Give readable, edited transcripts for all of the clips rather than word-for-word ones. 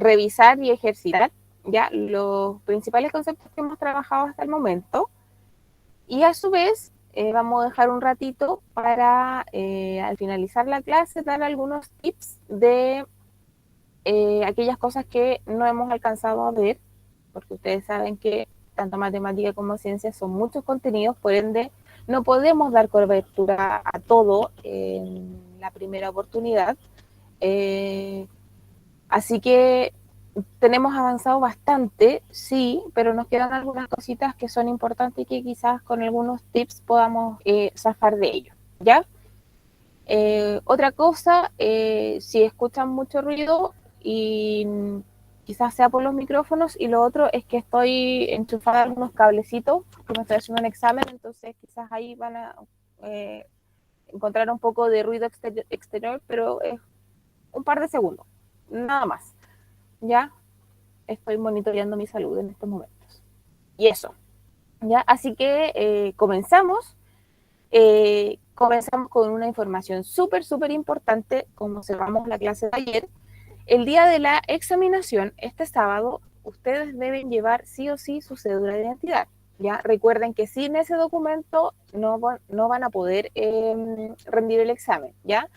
revisar y ejercitar ya los principales conceptos que hemos trabajado hasta el momento, y a su vez vamos a dejar un ratito para al finalizar la clase dar algunos tips de aquellas cosas que no hemos alcanzado a ver, porque ustedes saben que tanto matemática como ciencia son muchos contenidos, por ende no podemos dar cobertura a todo en la primera oportunidad. Así que tenemos avanzado bastante, sí, pero nos quedan algunas cositas que son importantes y que quizás con algunos tips podamos zafar de ello, ¿ya? Otra cosa, si escuchan mucho ruido y quizás sea por los micrófonos, y lo otro es que estoy enchufada a algunos cablecitos, que me estoy haciendo un examen, entonces quizás ahí van a encontrar un poco de ruido exterior, pero es un par de segundos, nada más, ¿ya? Estoy monitoreando mi salud en estos momentos. Y eso, ¿ya? Así que comenzamos. Comenzamos con una información súper importante, como cerramos la clase de ayer. El día de la examinación, este sábado, ustedes deben llevar sí o sí su cédula de identidad. ¿Ya? Recuerden que sin ese documento no van a poder rendir el examen, ¿ya?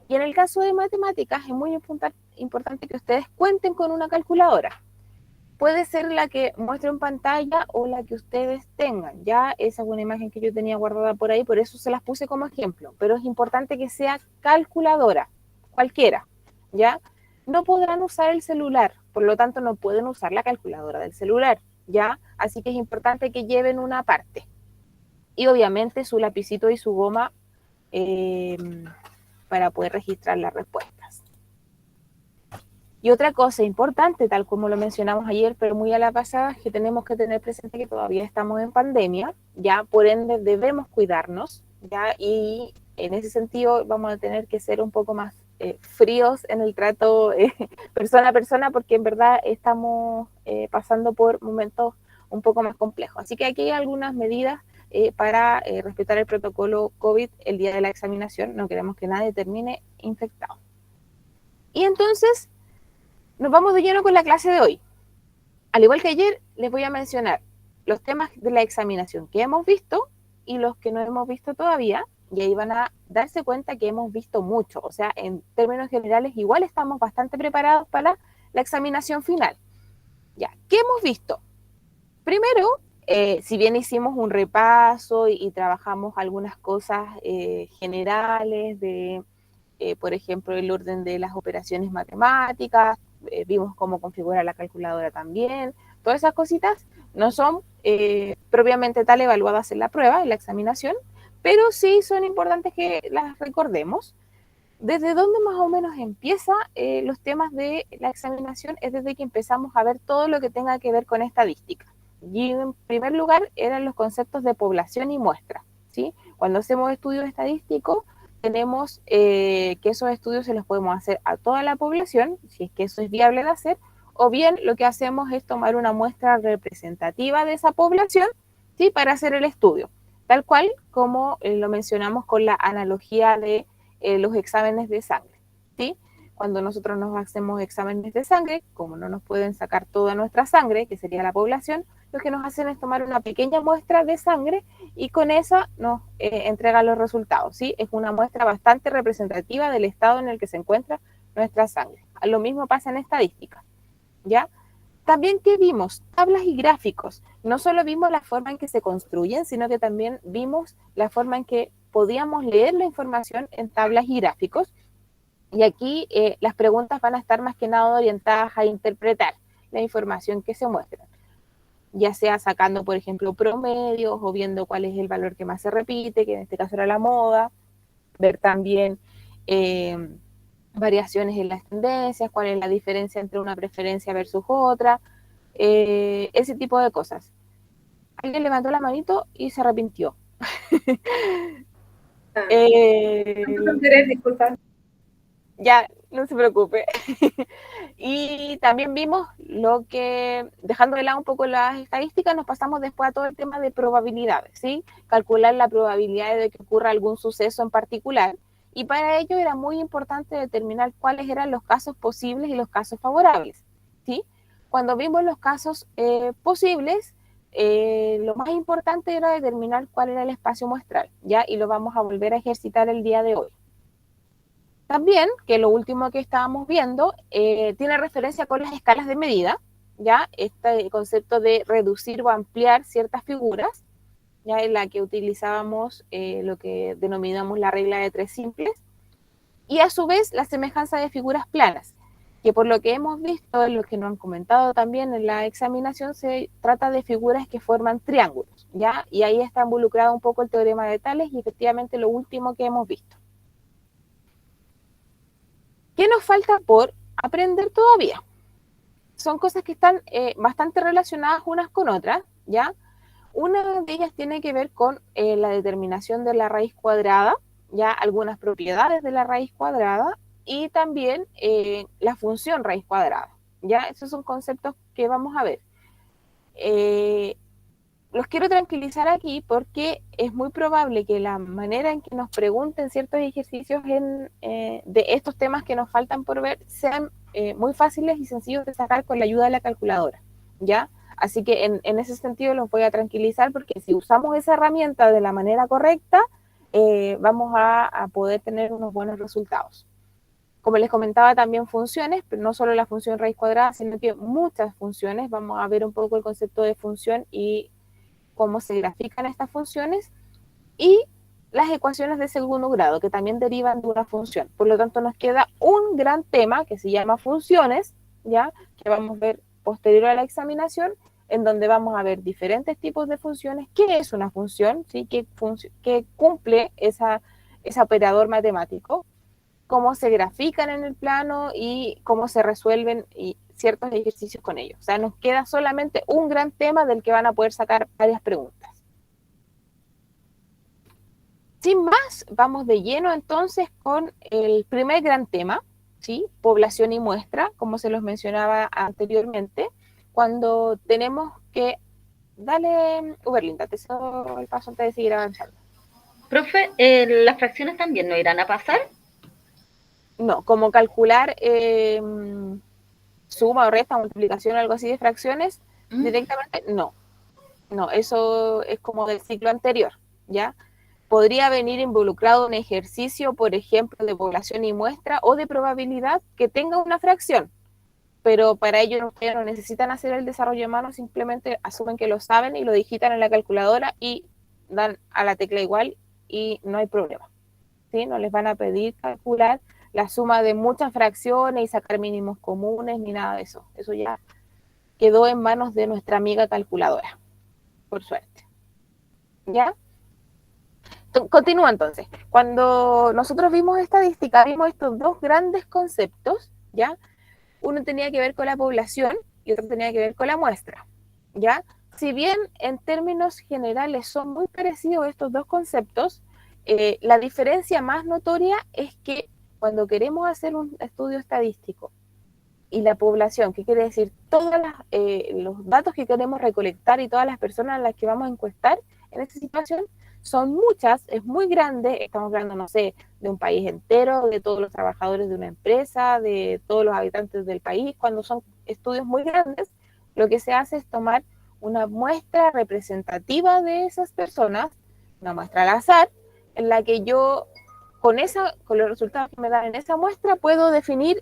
Y en el caso de matemáticas es muy importante que ustedes cuenten con una calculadora. Puede ser la que muestre en pantalla o la que ustedes tengan. Ya esa es una imagen que yo tenía guardada por ahí, por eso se las puse como ejemplo. Pero es importante que sea calculadora, cualquiera, ¿ya? No podrán usar el celular, por lo tanto no pueden usar la calculadora del celular, ¿ya? Así que es importante que lleven una aparte. Y obviamente su lapicito y su goma eh, para poder registrar las respuestas. Y otra cosa importante, tal como lo mencionamos ayer, pero muy a la pasada, es que tenemos que tener presente que todavía estamos en pandemia, ya por ende debemos cuidarnos, ya, y en ese sentido vamos a tener que ser un poco más fríos en el trato persona a persona, porque en verdad estamos pasando por momentos un poco más complejos. Así que aquí hay algunas medidas para respetar el protocolo COVID el día de la examinación. No queremos que nadie termine infectado. Y entonces nos vamos de lleno con la clase de hoy. Al igual que ayer, les voy a mencionar los temas de la examinación que hemos visto y los que no hemos visto todavía, y ahí van a darse cuenta que hemos visto mucho. O sea, en términos generales, igual estamos bastante preparados para la examinación final. Ya, ¿qué hemos visto? Primero, si bien hicimos un repaso y trabajamos algunas cosas generales de por ejemplo, el orden de las operaciones matemáticas, vimos cómo configurar la calculadora también, todas esas cositas no son propiamente tal evaluadas en la prueba, en la examinación, pero sí son importantes que las recordemos. ¿Desde dónde más o menos empieza los temas de la examinación? Es desde que empezamos a ver todo lo que tenga que ver con estadística. Y en primer lugar eran los conceptos de población y muestra, ¿sí? Cuando hacemos estudios estadísticos, tenemos que esos estudios se los podemos hacer a toda la población, si es que eso es viable de hacer, o bien lo que hacemos es tomar una muestra representativa de esa población, ¿sí? Para hacer el estudio, tal cual como lo mencionamos con la analogía de los exámenes de sangre, ¿sí? Cuando nosotros nos hacemos exámenes de sangre, como no nos pueden sacar toda nuestra sangre, que sería la población, lo que nos hacen es tomar una pequeña muestra de sangre y con esa nos entregan los resultados, ¿sí? Es una muestra bastante representativa del estado en el que se encuentra nuestra sangre. Lo mismo pasa en estadística, ¿ya? También, ¿qué vimos? Tablas y gráficos. No solo vimos la forma en que se construyen, sino que también vimos la forma en que podíamos leer la información en tablas y gráficos. Y aquí las preguntas van a estar más que nada orientadas a interpretar la información que se muestra, ya sea sacando, por ejemplo, promedios o viendo cuál es el valor que más se repite, que en este caso era la moda, ver también variaciones en las tendencias, cuál es la diferencia entre una preferencia versus otra, ese tipo de cosas. Alguien levantó la manito y se arrepintió. Disculpa. Ya, no se preocupe. Y también vimos lo que, dejando de lado un poco las estadísticas, nos pasamos después a todo el tema de probabilidades, ¿sí? Calcular la probabilidad de que ocurra algún suceso en particular. Y para ello era muy importante determinar cuáles eran los casos posibles y los casos favorables. ¿sí? Cuando vimos los casos posibles, lo más importante era determinar cuál era el espacio muestral, ¿ya? Y lo vamos a volver a ejercitar el día de hoy. También, que lo último que estábamos viendo, tiene referencia con las escalas de medida, ¿ya? Este concepto de reducir o ampliar ciertas figuras, ya en la que utilizábamos lo que denominamos la regla de tres simples, y a su vez la semejanza de figuras planas, que por lo que hemos visto, lo que nos han comentado también en la examinación, se trata de figuras que forman triángulos, ¿ya? Y ahí está involucrado un poco el teorema de Tales y efectivamente lo último que hemos visto. ¿Qué nos falta por aprender todavía? Son cosas que están bastante relacionadas unas con otras, ¿ya? Una de ellas tiene que ver con la determinación de la raíz cuadrada, ya algunas propiedades de la raíz cuadrada y también la función raíz cuadrada, ya esos son conceptos que vamos a ver. Los quiero tranquilizar aquí porque es muy probable que la manera en que nos pregunten ciertos ejercicios de estos temas que nos faltan por ver sean muy fáciles y sencillos de sacar con la ayuda de la calculadora, ¿ya? Así que en ese sentido los voy a tranquilizar porque si usamos esa herramienta de la manera correcta, vamos a poder tener unos buenos resultados. Como les comentaba, también funciones, pero no solo la función raíz cuadrada, sino que muchas funciones. Vamos a ver un poco el concepto de función y cómo se grafican estas funciones, y las ecuaciones de segundo grado, que también derivan de una función. Por lo tanto, nos queda un gran tema que se llama funciones, ¿ya? Que vamos a ver posterior a la examinación, en donde vamos a ver diferentes tipos de funciones, qué es una función, ¿sí? ¿Qué cumple ese operador matemático, cómo se grafican en el plano y cómo se resuelven ciertos ejercicios con ellos. O sea, nos queda solamente un gran tema del que van a poder sacar varias preguntas. Sin más, vamos de lleno entonces con el primer gran tema, ¿sí? Población y muestra, como se los mencionaba anteriormente, cuando tenemos que... Dale, Uberlinda, te cedo el paso antes de seguir avanzando. Profe, ¿las fracciones también no irán a pasar? No, como calcular suma o resta, multiplicación o algo así de fracciones, directamente no. No, eso es como del ciclo anterior, ¿ya? Podría venir involucrado un ejercicio, por ejemplo, de población y muestra o de probabilidad que tenga una fracción, pero para ello ustedes no necesitan hacer el desarrollo a mano, simplemente asumen que lo saben y lo digitan en la calculadora y dan a la tecla igual y no hay problema, ¿sí? No les van a pedir calcular la suma de muchas fracciones y sacar mínimos comunes ni nada de eso. Eso ya quedó en manos de nuestra amiga calculadora, por suerte. ¿Ya? Continúa entonces. Cuando nosotros vimos estadística, vimos estos dos grandes conceptos, ¿ya? Uno tenía que ver con la población y otro tenía que ver con la muestra, ¿ya? Si bien en términos generales son muy parecidos estos dos conceptos, la diferencia más notoria es que cuando queremos hacer un estudio estadístico y la población, ¿qué quiere decir? Todos los datos que queremos recolectar y todas las personas a las que vamos a encuestar en esta situación son muchas, es muy grande, estamos hablando, no sé, de un país entero, de todos los trabajadores de una empresa, de todos los habitantes del país. Cuando son estudios muy grandes, lo que se hace es tomar una muestra representativa de esas personas, una muestra al azar, en la que yo con los resultados que me dan en esa muestra puedo definir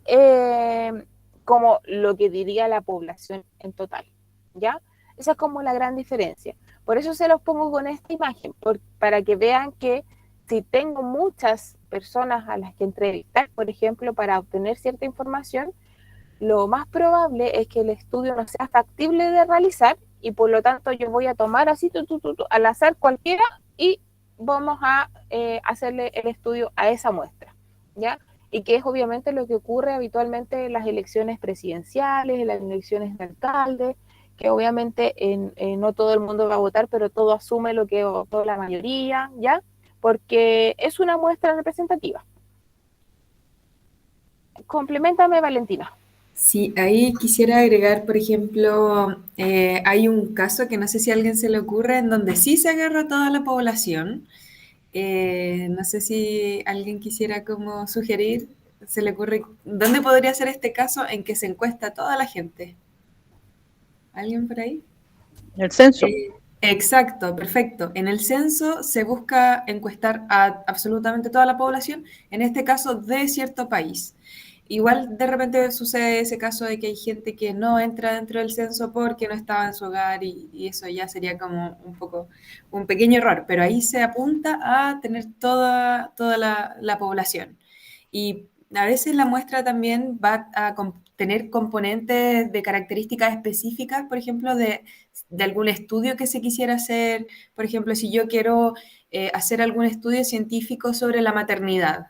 como lo que diría la población en total, ¿ya? Esa es como la gran diferencia. Por eso se los pongo con esta imagen, para que vean que si tengo muchas personas a las que entrevistar, por ejemplo, para obtener cierta información, lo más probable es que el estudio no sea factible de realizar y por lo tanto yo voy a tomar así al azar cualquiera y vamos a hacerle el estudio a esa muestra, ¿ya? Y que es obviamente lo que ocurre habitualmente en las elecciones presidenciales, en las elecciones de alcalde, que obviamente no todo el mundo va a votar, pero todo asume lo que votó la mayoría, ¿ya? Porque es una muestra representativa. Complementame, Valentina. Sí, ahí quisiera agregar, por ejemplo, hay un caso que no sé si a alguien se le ocurre en donde sí se agarra toda la población. No sé si alguien quisiera como sugerir. se le ocurre, dónde podría ser este caso en que se encuesta a toda la gente? ¿Alguien por ahí? El censo. Exacto, perfecto. En el censo se busca encuestar a absolutamente toda la población, en este caso de cierto país. Igual de repente sucede ese caso de que hay gente que no entra dentro del censo porque no estaba en su hogar y eso ya sería como un poco un pequeño error, pero ahí se apunta a tener toda la población. Y a veces la muestra también va a tener componentes de características específicas, por ejemplo, de algún estudio que se quisiera hacer. Por ejemplo, si yo quiero hacer algún estudio científico sobre la maternidad,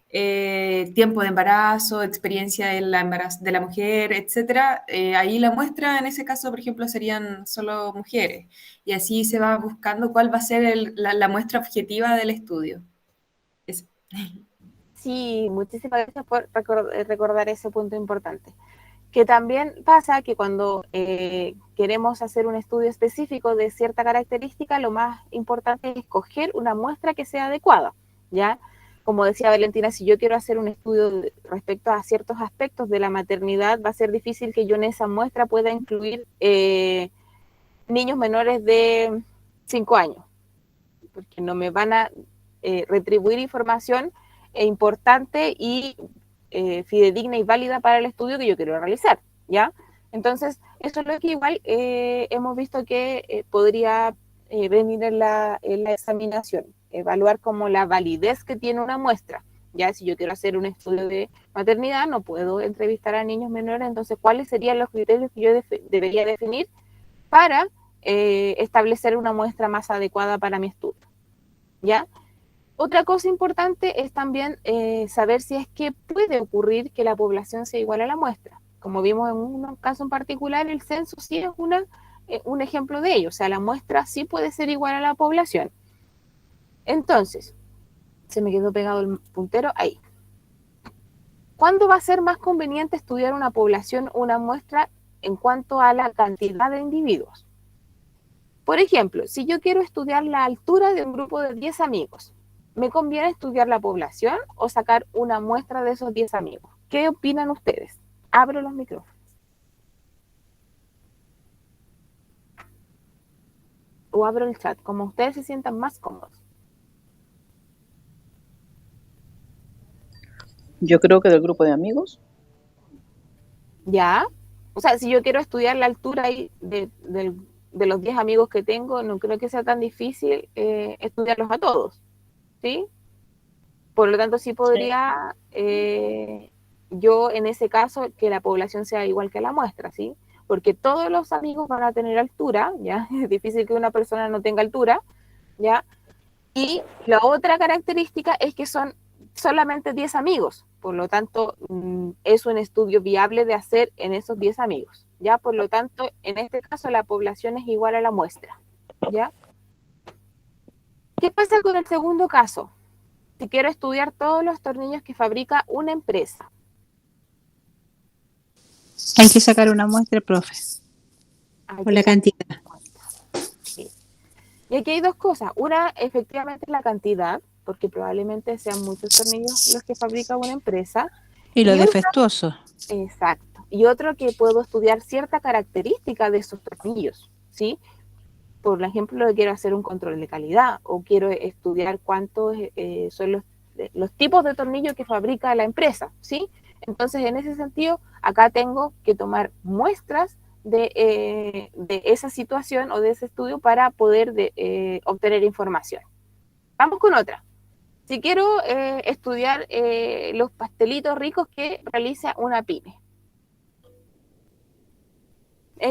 tiempo de embarazo, experiencia de de la mujer, etcétera, ahí la muestra en ese caso, por ejemplo, serían solo mujeres. Y así se va buscando cuál va a ser la muestra objetiva del estudio. Es- Sí, muchísimas gracias por recordar ese punto importante. Que también pasa que cuando queremos hacer un estudio específico de cierta característica, lo más importante es escoger una muestra que sea adecuada, ¿ya? Como decía Valentina, si yo quiero hacer un estudio respecto a ciertos aspectos de la maternidad, va a ser difícil que yo en esa muestra pueda incluir niños menores de 5 años, porque no me van a retribuir información importante y fidedigna y válida para el estudio que yo quiero realizar, ¿ya? Entonces, eso es lo que igual hemos visto que podría venir en la examinación, evaluar como la validez que tiene una muestra, ¿ya? Si yo quiero hacer un estudio de maternidad, no puedo entrevistar a niños menores, entonces, ¿cuáles serían los criterios que yo debería definir para establecer una muestra más adecuada para mi estudio, ¿ya? Otra cosa importante es también saber si es que puede ocurrir que la población sea igual a la muestra. Como vimos en un caso en particular, el censo sí es un ejemplo de ello. O sea, la muestra sí puede ser igual a la población. Entonces, se me quedó pegado el puntero ahí. ¿Cuándo va a ser más conveniente estudiar una población o una muestra en cuanto a la cantidad de individuos? Por ejemplo, si yo quiero estudiar la altura de un grupo de 10 amigos, ¿me conviene estudiar la población o sacar una muestra de esos 10 amigos? ¿Qué opinan ustedes? Abro los micrófonos. O abro el chat, como ustedes se sientan más cómodos. Yo creo que del grupo de amigos. ¿Ya? O sea, si yo quiero estudiar la altura ahí de los 10 amigos que tengo, no creo que sea tan difícil estudiarlos a todos, ¿sí? Por lo tanto, sí Sí. podría yo en ese caso que la población sea igual que la muestra, ¿sí? Porque todos los amigos van a tener altura, ¿ya? Es difícil que una persona no tenga altura, ¿ya? Y la otra característica es que son solamente 10 amigos, por lo tanto, es un estudio viable de hacer en esos 10 amigos, ¿ya? Por lo tanto, en este caso la población es igual a la muestra, ¿ya? ¿Qué pasa con el segundo caso? Si quiero estudiar todos los tornillos que fabrica una empresa. Hay que sacar una muestra, profe, Hay por que la sacar cantidad. una muestra. Sí. Y aquí hay dos cosas. Una, efectivamente, es la cantidad, porque probablemente sean muchos tornillos los que fabrica una empresa. Y lo Y otro, defectuoso. exacto. Y otro que puedo estudiar cierta característica de esos tornillos, ¿sí? Por ejemplo, quiero hacer un control de calidad o quiero estudiar cuántos son los tipos de tornillos que fabrica la empresa, ¿sí? Entonces, en ese sentido, acá tengo que tomar muestras de esa situación o de ese estudio para poder obtener información. Vamos con otra. Si quiero estudiar los pastelitos ricos que realiza una pyme,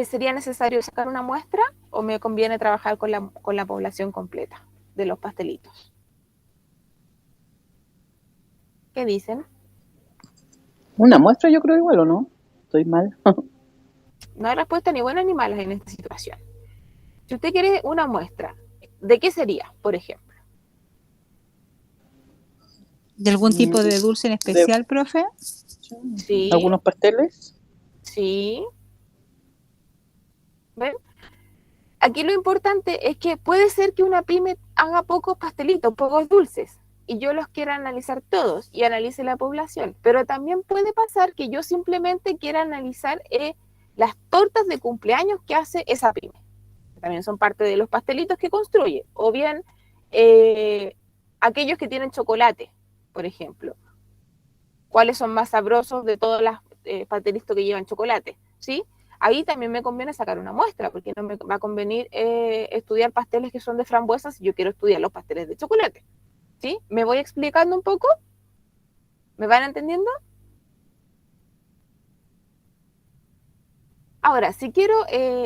¿sería necesario sacar una muestra o me conviene trabajar con la población completa de los pastelitos? ¿Qué dicen? Una muestra yo creo igual, ¿o no? Estoy mal. No hay respuesta ni buenas ni malas en esta situación. Si usted quiere una muestra, ¿de qué sería, por ejemplo? ¿De algún tipo de dulce en De especial, profe? Sí, algunos pasteles. sí. ¿Ven? Aquí lo importante es que puede ser que una pyme haga pocos pastelitos, pocos dulces, y yo los quiera analizar todos y analice la población. Pero también puede pasar que yo simplemente quiera analizar las tortas de cumpleaños que hace esa pyme. También son parte de los pastelitos que construye. O bien aquellos que tienen chocolate, por ejemplo. ¿Cuáles son más sabrosos de todos los pastelitos que llevan chocolate? ¿Sí? Ahí también me conviene sacar una muestra, porque no me va a convenir estudiar pasteles que son de frambuesas si yo quiero estudiar los pasteles de chocolate. ¿Sí? ¿Me voy explicando un poco? ¿Me van entendiendo? Ahora, si quiero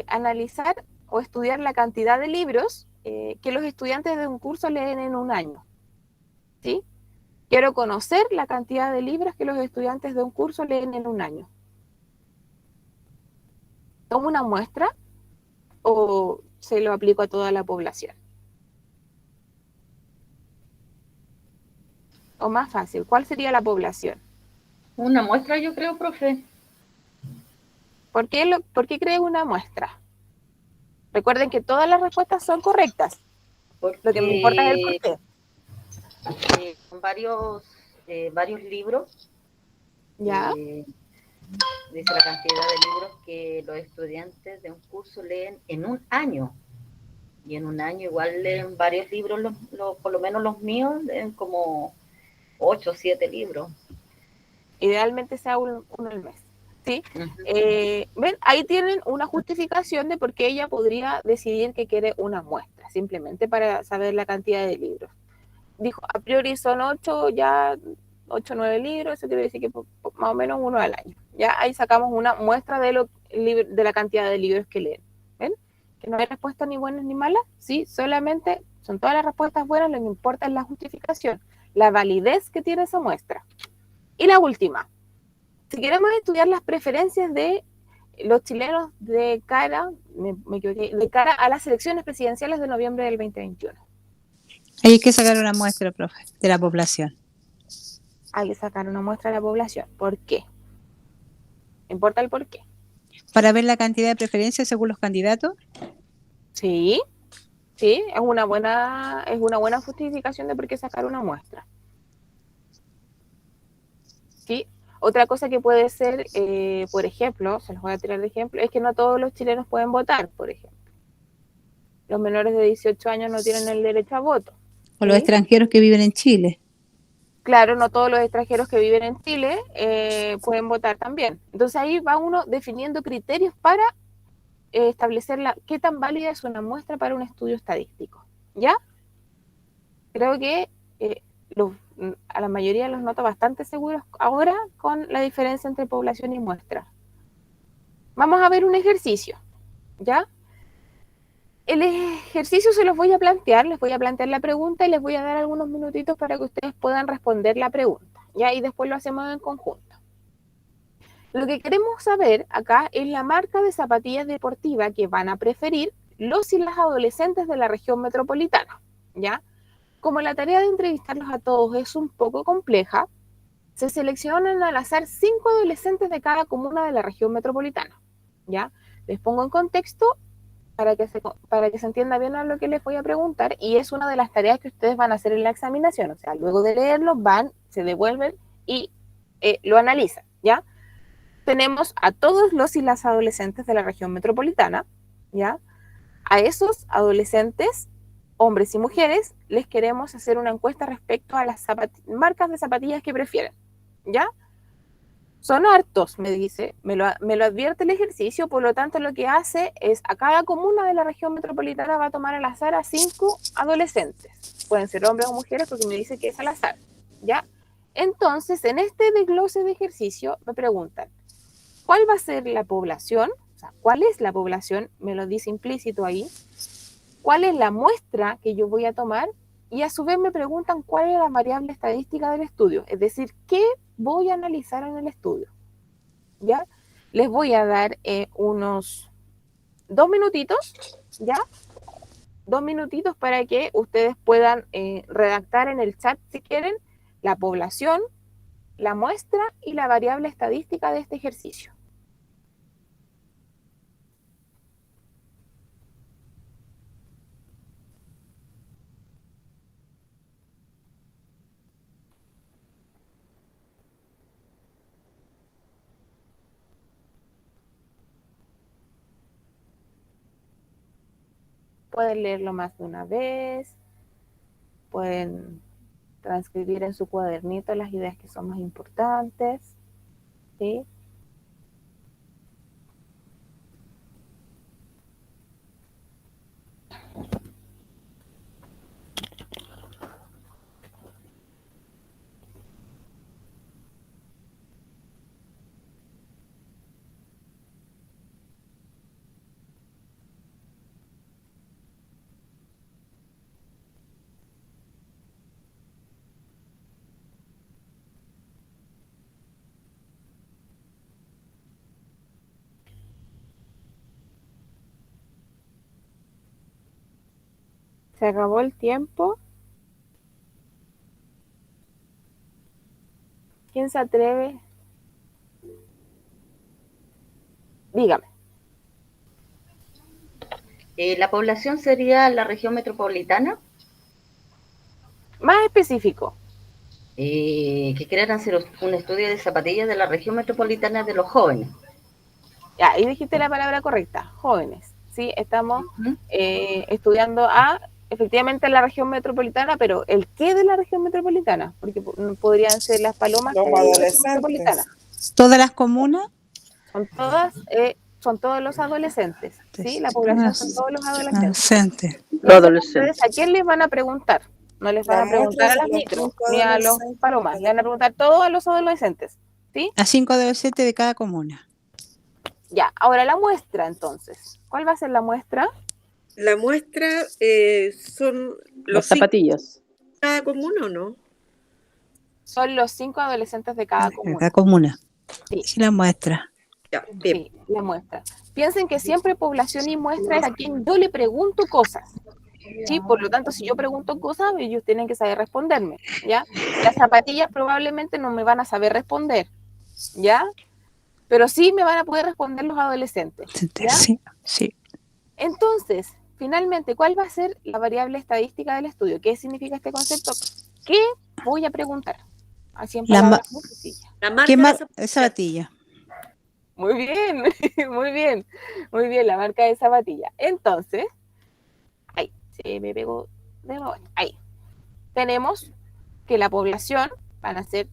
analizar o estudiar la cantidad de libros que los estudiantes de un curso leen en un año, ¿sí? Quiero conocer la cantidad de libros que los estudiantes de un curso leen en un año. ¿Tomo una muestra o se lo aplico a toda la población? O más fácil, ¿cuál sería la población? Una muestra, yo creo, profe. ¿Por qué creo una muestra? Recuerden que todas las respuestas son correctas. Lo que me importa es el por Porque qué. con varios libros, ¿Ya? dice la cantidad de libros que los estudiantes de un curso leen en un año. Y en un año igual leen varios libros, por lo menos los míos leen como 8 o 7 libros. Idealmente sea uno al mes. ¿Sí? Uh-huh. ¿Ven? Ahí tienen una justificación de por qué ella podría decidir que quiere una muestra, simplemente para saber la cantidad de libros. Dijo, a priori son 8, ya 8 o 9 libros, eso quiere decir que más o menos uno al año. Ya ahí sacamos una muestra de la cantidad de libros que leen. ¿Ven? Que no hay respuestas ni buenas ni malas, sí, solamente son todas las respuestas buenas, lo que importa es la justificación, la validez que tiene esa muestra. Y la última, si queremos estudiar las preferencias de los chilenos de cara, me equivoqué, de cara a las elecciones presidenciales de noviembre del 2021. Hay que sacar una muestra, profe, de la población. Hay que sacar una muestra de la población. ¿Por qué? ¿Importa el por qué? Para ver la cantidad de preferencias según los candidatos. Sí, sí, es una buena justificación de por qué sacar una muestra. ¿Sí? Otra cosa que puede ser, por ejemplo, se los voy a tirar de ejemplo, es que no todos los chilenos pueden votar, por ejemplo. Los menores de 18 años no tienen el derecho a voto. O los ¿Sí? extranjeros que viven en Chile. Claro, no todos los extranjeros que viven en Chile pueden votar también. Entonces ahí va uno definiendo criterios para establecer qué tan válida es una muestra para un estudio estadístico. ¿Ya? Creo que a la mayoría los noto bastante seguros ahora con la diferencia entre población y muestra. Vamos a ver un ejercicio, ¿ya? El ejercicio se los voy a plantear, les voy a plantear la pregunta y les voy a dar algunos minutitos para que ustedes puedan responder la pregunta, ¿ya? Y después lo hacemos en conjunto. Lo que queremos saber acá es la marca de zapatillas deportivas que van a preferir los y las adolescentes de la región metropolitana, ¿ya? Como la tarea de entrevistarlos a todos es un poco compleja, se seleccionan al azar 5 adolescentes de cada comuna de la región metropolitana, ¿ya? Les pongo en contexto para que se entienda bien a lo que les voy a preguntar, y es una de las tareas que ustedes van a hacer en la examinación, o sea, luego de leerlo van, se devuelven y lo analizan, ¿ya? Tenemos a todos los y las adolescentes de la región metropolitana, ¿ya? A esos adolescentes, hombres y mujeres, les queremos hacer una encuesta respecto a las marcas de zapatillas que prefieren, ¿ya? Son hartos, me dice, me lo advierte el ejercicio, por lo tanto lo que hace es a cada comuna de la región metropolitana va a tomar al azar a 5 adolescentes. Pueden ser hombres o mujeres porque me dice que es al azar, ¿ya? Entonces, en este desglose de ejercicio me preguntan, ¿cuál va a ser la población? O sea, ¿cuál es la población? Me lo dice implícito ahí. ¿Cuál es la muestra que yo voy a tomar? Y a su vez me preguntan cuál es la variable estadística del estudio, es decir, ¿qué voy a analizar en el estudio? ¿Ya? Les voy a dar unos 2 minutitos, ¿ya? 2 minutitos para que ustedes puedan redactar en el chat, si quieren, la población, la muestra y la variable estadística de este ejercicio. Pueden leerlo más de una vez, pueden transcribir en su cuadernito las ideas que son más importantes, ¿sí? Se acabó el tiempo. ¿Quién se atreve? Dígame. La población sería la región metropolitana, Más específico. que quieran hacer un estudio de zapatillas de la región metropolitana de los jóvenes. Ya, ahí dijiste la palabra correcta, jóvenes. Sí, estamos Ujú. estudiando efectivamente la región metropolitana, pero ¿el qué de la región metropolitana? Porque podrían ser las palomas Los de la región adolescentes. metropolitana. ¿Todas las comunas? Son todos los adolescentes, ¿sí? La población son todos los adolescentes. Adolescentes. Los Entonces, adolescentes. ¿a quién les van a preguntar? No les van La a preguntar muestra a las es los micros, 5 ni a los adolescentes. palomas, le van a preguntar todos a los adolescentes, ¿sí? A 5 adolescentes de cada comuna. Ya, ahora la muestra entonces. ¿Cuál va a ser la muestra? La muestra son Las los 5 zapatillas. de cada comuna, ¿o no? Son los 5 adolescentes de cada De comuna. cada comuna. Sí. Sí, la muestra. Ya, bien. Sí, la muestra. Piensen que siempre población y muestra es a quien yo le pregunto cosas. Sí, por lo tanto, si yo pregunto cosas, ellos tienen que saber responderme, ¿ya? Las zapatillas probablemente no me van a saber responder, ¿ya? Pero sí me van a poder responder los adolescentes, ¿ya? Sí, sí. Entonces, finalmente, ¿cuál va a ser la variable estadística del estudio? ¿Qué significa este concepto? ¿Qué voy a preguntar? Así en palabras muy sencillas. La marca ¿Qué de marca esa de zapatilla? Muy bien, muy bien, muy bien, la marca de zapatilla. Entonces, ahí, se me pegó de nuevo. Ahí. Tenemos que la población van a ser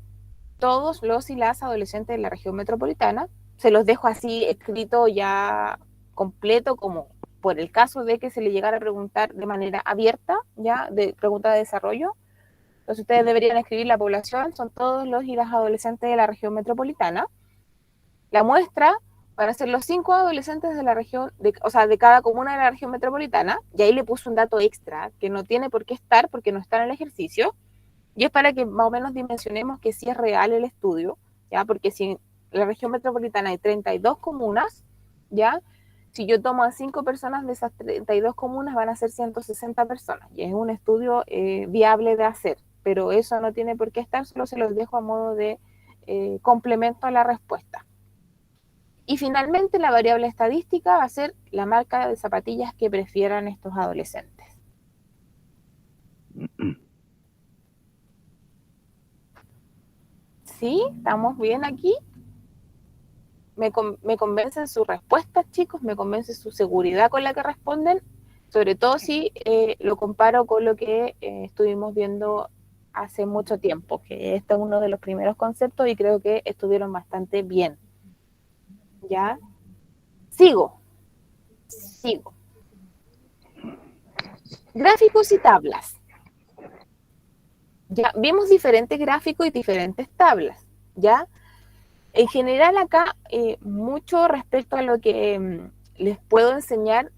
todos los y las adolescentes de la región metropolitana. Se los dejo así escrito ya completo, como por el caso de que se le llegara a preguntar de manera abierta, ya, de pregunta de desarrollo. Entonces ustedes deberían escribir la población, son todos los y las adolescentes de la región metropolitana. La muestra van a ser los 5 adolescentes de la región, o sea, de cada comuna de la región metropolitana, y ahí le puse un dato extra que no tiene por qué estar porque no está en el ejercicio, y es para que más o menos dimensionemos que sí es real el estudio, ¿ya? Porque si en la región metropolitana hay 32 comunas, ¿ya? Si yo tomo a 5 personas de esas 32 comunas van a ser 160 personas, y es un estudio viable de hacer, pero eso no tiene por qué estar, solo se los dejo a modo de complemento a la respuesta. Y finalmente la variable estadística va a ser la marca de zapatillas que prefieran estos adolescentes. ¿Sí? ¿Estamos bien aquí? Me convencen sus respuestas, chicos, me convence su seguridad con la que responden, sobre todo si lo comparo con lo que estuvimos viendo hace mucho tiempo, que este es uno de los primeros conceptos y creo que estuvieron bastante bien. ¿Ya? Sigo. Gráficos y tablas. Ya vimos diferentes gráficos y diferentes tablas, ¿ya? En general acá, mucho respecto a lo que les puedo enseñar,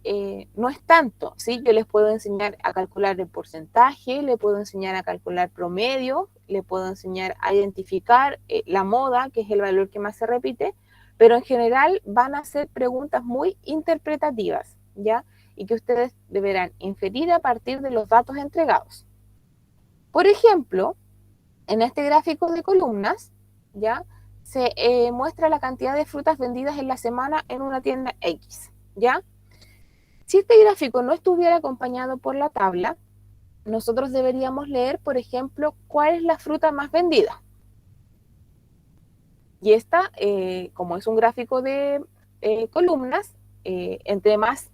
no es tanto, ¿sí? Yo les puedo enseñar a calcular el porcentaje, le puedo enseñar a calcular promedio, le puedo enseñar a identificar la moda, que es el valor que más se repite, pero en general van a ser preguntas muy interpretativas, ¿ya? Y que ustedes deberán inferir a partir de los datos entregados. Por ejemplo, en este gráfico de columnas, ¿ya? Se muestra la cantidad de frutas vendidas en la semana en una tienda X, ¿ya? Si este gráfico no estuviera acompañado por la tabla, nosotros deberíamos leer, por ejemplo, cuál es la fruta más vendida. Y esta, como es un gráfico de columnas, entre más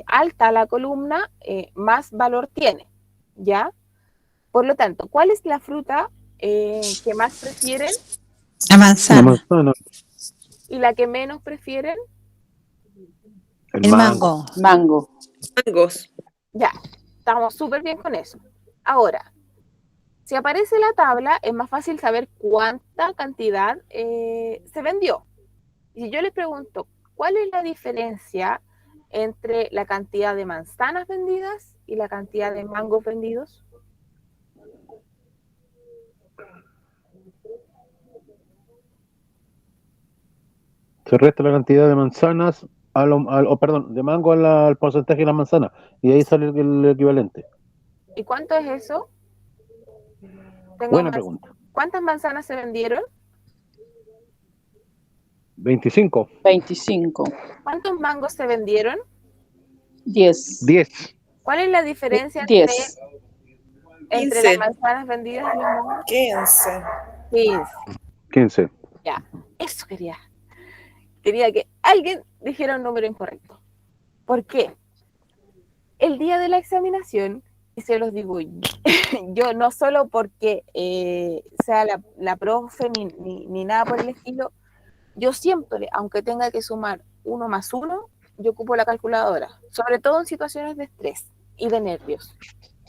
alta la columna, más valor tiene, ¿ya? Por lo tanto, ¿cuál es la fruta que más prefieren La La manzana, manzana, y la que menos prefieren? el el mango. mango. Mango. Mangos. Ya, estamos súper bien con eso. Ahora, si aparece la tabla, es más fácil saber cuánta cantidad se vendió. Y si yo les pregunto, ¿cuál es la diferencia entre la cantidad de manzanas vendidas y la cantidad de mangos vendidos? Se resta la cantidad de manzanas perdón, de mango al porcentaje de las manzanas. Y ahí sale el equivalente. ¿Y cuánto es eso? Buena pregunta. ¿Cuántas manzanas se vendieron? 25, 25. ¿Cuántos mangos se vendieron? 10. 10, ¿Cuál es la diferencia 10. entre las 15. manzanas vendidas y los mangos? 15. 15. 15. Ya, eso quería. Quería que alguien dijera un número incorrecto. ¿Por qué? El día de la examinación, y se los digo yo, no solo porque sea la profe ni nada por el estilo, yo siempre, aunque tenga que sumar 1 más 1, yo ocupo la calculadora, sobre todo en situaciones de estrés y de nervios,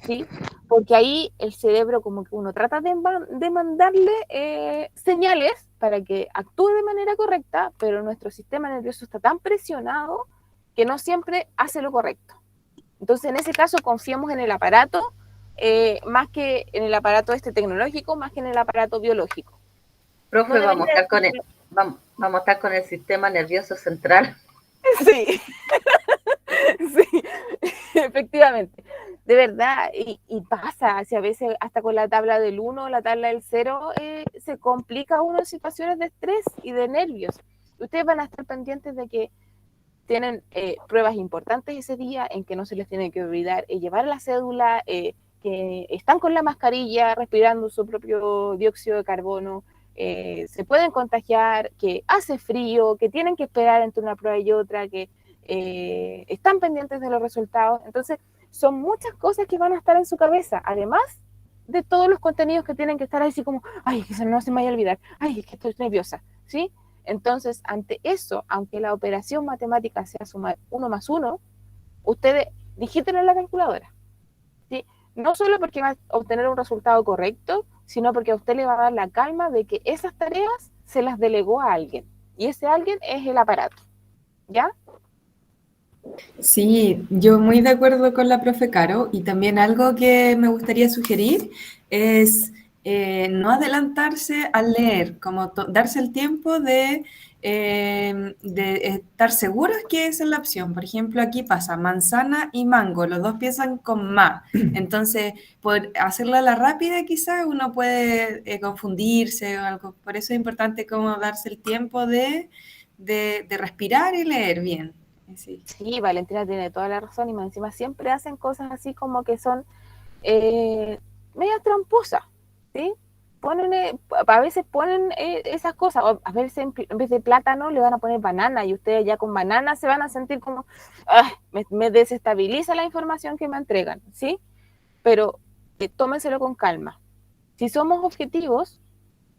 ¿sí? Porque ahí el cerebro como que uno trata de mandarle señales para que actúe de manera correcta, pero nuestro sistema nervioso está tan presionado que no siempre hace lo correcto. Entonces, en ese caso, confiemos en el aparato, más que en el aparato tecnológico, más que en el aparato biológico. Profe, No vamos a estar con debería vamos a estar con el sistema nervioso central. Sí, sí, efectivamente. De verdad, y pasa, si a veces hasta con la tabla del 1, la tabla del 0, se complica uno en situaciones de estrés y de nervios. Ustedes van a estar pendientes de que tienen pruebas importantes ese día en que no se les tiene que olvidar llevar la cédula, que están con la mascarilla, respirando su propio dióxido de carbono, se pueden contagiar, que hace frío, que tienen que esperar entre una prueba y otra, que están pendientes de los resultados. Entonces, son muchas cosas que van a estar en su cabeza, además de todos los contenidos que tienen que estar así como, ay, que no se me vaya a olvidar, ay, es que estoy nerviosa, ¿sí? Entonces, ante eso, aunque la operación matemática sea sumar 1 más 1, ustedes digítenlo en la calculadora, ¿sí? No solo porque va a obtener un resultado correcto, sino porque a usted le va a dar la calma de que esas tareas se las delegó a alguien. Y ese alguien es el aparato, ¿ya? Sí, yo muy de acuerdo con la profe Caro y también algo que me gustaría sugerir es no adelantarse al leer, como darse el tiempo de estar seguros que esa es la opción. Por ejemplo, aquí pasa manzana y mango, los dos empiezan con ma. Entonces, por hacerla a la rápida quizás uno puede confundirse o algo. Por eso es importante como darse el tiempo de respirar y leer bien. Sí. Sí, Valentina tiene toda la razón y más encima siempre hacen cosas así como que son medias tramposas, ¿sí? A veces ponen esas cosas, o a veces en vez de plátano le van a poner banana y ustedes ya con banana se van a sentir como, me desestabiliza la información que me entregan, ¿sí? Pero tómenselo con calma. Si somos objetivos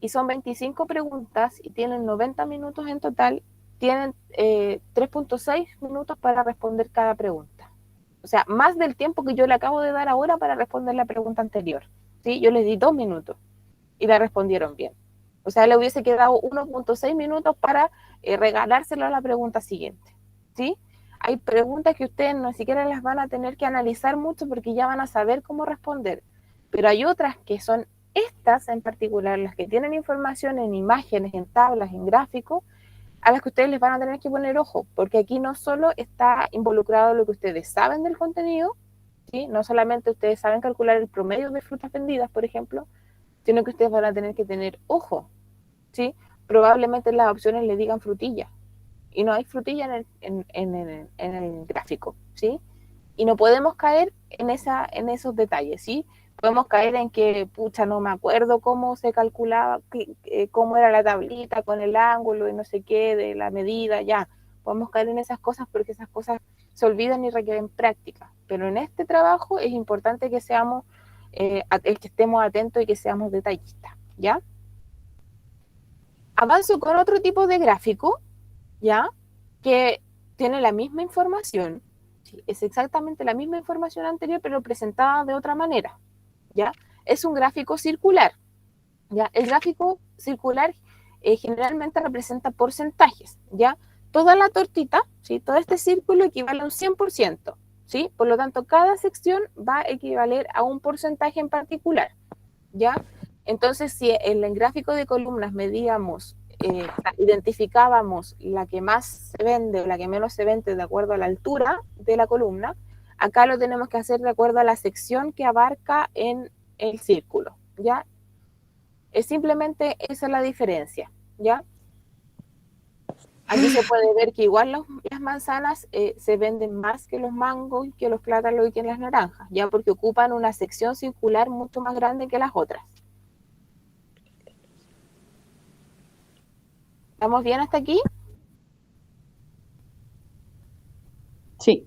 y son 25 preguntas y tienen 90 minutos en total, tienen 3.6 minutos para responder cada pregunta. O sea, más del tiempo que yo le acabo de dar ahora para responder la pregunta anterior. ¿Sí? Yo les di 2 minutos y la respondieron bien. O sea, le hubiese quedado 1.6 minutos para regalárselo a la pregunta siguiente. ¿Sí? Hay preguntas que ustedes no siquiera las van a tener que analizar mucho porque ya van a saber cómo responder. Pero hay otras que son estas en particular, las que tienen información en imágenes, en tablas, en gráficos, a las que ustedes les van a tener que poner ojo, porque aquí no solo está involucrado lo que ustedes saben del contenido, ¿sí? No solamente ustedes saben calcular el promedio de frutas vendidas, por ejemplo, sino que ustedes van a tener que tener ojo, ¿sí? Probablemente las opciones le digan frutilla, y no hay frutilla en el gráfico, ¿sí? Y no podemos caer en esos detalles, ¿sí? Podemos caer en que, pucha, no me acuerdo cómo se calculaba, cómo era la tablita con el ángulo y no sé qué, de la medida, ya. Podemos caer en esas cosas porque esas cosas se olvidan y requieren práctica. Pero en este trabajo es importante que seamos, que estemos atentos y que seamos detallistas, ¿ya? Avanzo con otro tipo de gráfico, ¿ya? Que tiene la misma información, ¿sí? Es exactamente la misma información anterior, pero presentada de otra manera, ¿ya? Es un gráfico circular, ¿ya? El gráfico circular generalmente representa porcentajes, ¿ya? Toda la tortita, ¿sí? Todo este círculo equivale a un 100%, ¿sí? Por lo tanto, cada sección va a equivaler a un porcentaje en particular, ¿ya? Entonces, si en el gráfico de columnas medíamos, identificábamos la que más se vende o la que menos se vende de acuerdo a la altura de la columna, acá lo tenemos que hacer de acuerdo a la sección que abarca en el círculo, ¿ya? Es simplemente esa es la diferencia, ¿ya? Aquí se puede ver que igual las manzanas se venden más que los mangos, que los plátanos y que las naranjas, ya porque ocupan una sección circular mucho más grande que las otras. ¿Estamos bien hasta aquí? Sí.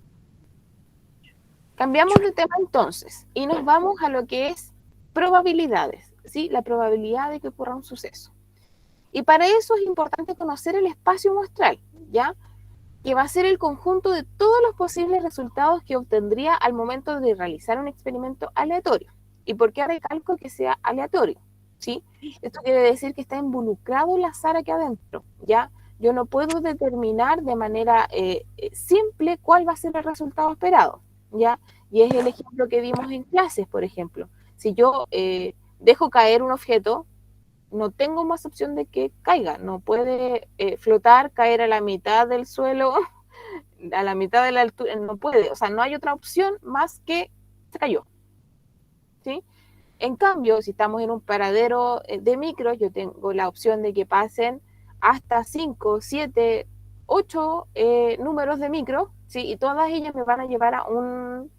Cambiamos de tema entonces y nos vamos a lo que es probabilidades, ¿sí? La probabilidad de que ocurra un suceso. Y para eso es importante conocer el espacio muestral, ¿ya? Que va a ser el conjunto de todos los posibles resultados que obtendría al momento de realizar un experimento aleatorio. ¿Y por qué recalco que sea aleatorio? ¿Sí? Esto quiere decir que está involucrado el azar aquí adentro, ¿ya? Yo no puedo determinar de manera simple cuál va a ser el resultado esperado, ¿ya? Y es el ejemplo que vimos en clases, por ejemplo. Si yo dejo caer un objeto, no tengo más opción de que caiga, no puede flotar, caer a la mitad del suelo, a la mitad de la altura, no puede, o sea, no hay otra opción más que se cayó, ¿sí? En cambio, si estamos en un paradero de micro, yo tengo la opción de que pasen hasta 5, 7, 8 números de micro, ¿sí? Y todas ellas me van a llevar a un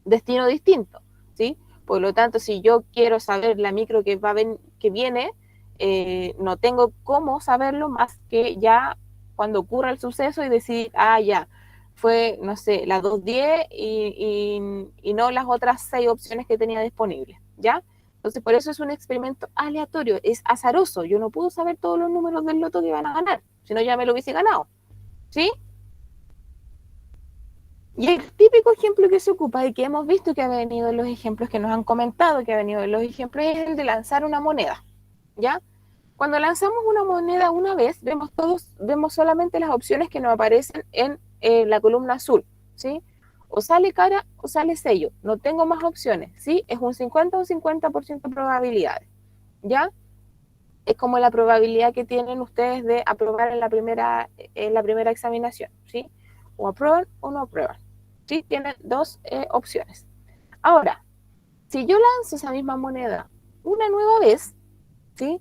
destino distinto, ¿sí? Por lo tanto, si yo quiero saber la micro que viene, no tengo cómo saberlo más que ya cuando ocurra el suceso y decir, ya, fue, no sé, la 210 y no las otras 6 opciones que tenía disponibles, ¿ya? Entonces, por eso es un experimento aleatorio, es azaroso. Yo no puedo saber todos los números del loto que van a ganar, si no ya me lo hubiese ganado, ¿sí? Y el típico ejemplo que se ocupa y que hemos visto que ha venido en los ejemplos que nos han comentado, que ha venido en los ejemplos, es el de lanzar una moneda, ¿ya? Cuando lanzamos una moneda una vez, vemos solamente las opciones que nos aparecen en la columna azul, ¿sí? O sale cara o sale sello. No tengo más opciones, ¿sí? Es un 50 o 50% de probabilidades, ¿ya? Es como la probabilidad que tienen ustedes de aprobar en la primera examinación, ¿sí? O aprueban o no aprueban, ¿sí? Tienen dos opciones. Ahora, si yo lanzo esa misma moneda una nueva vez, ¿sí?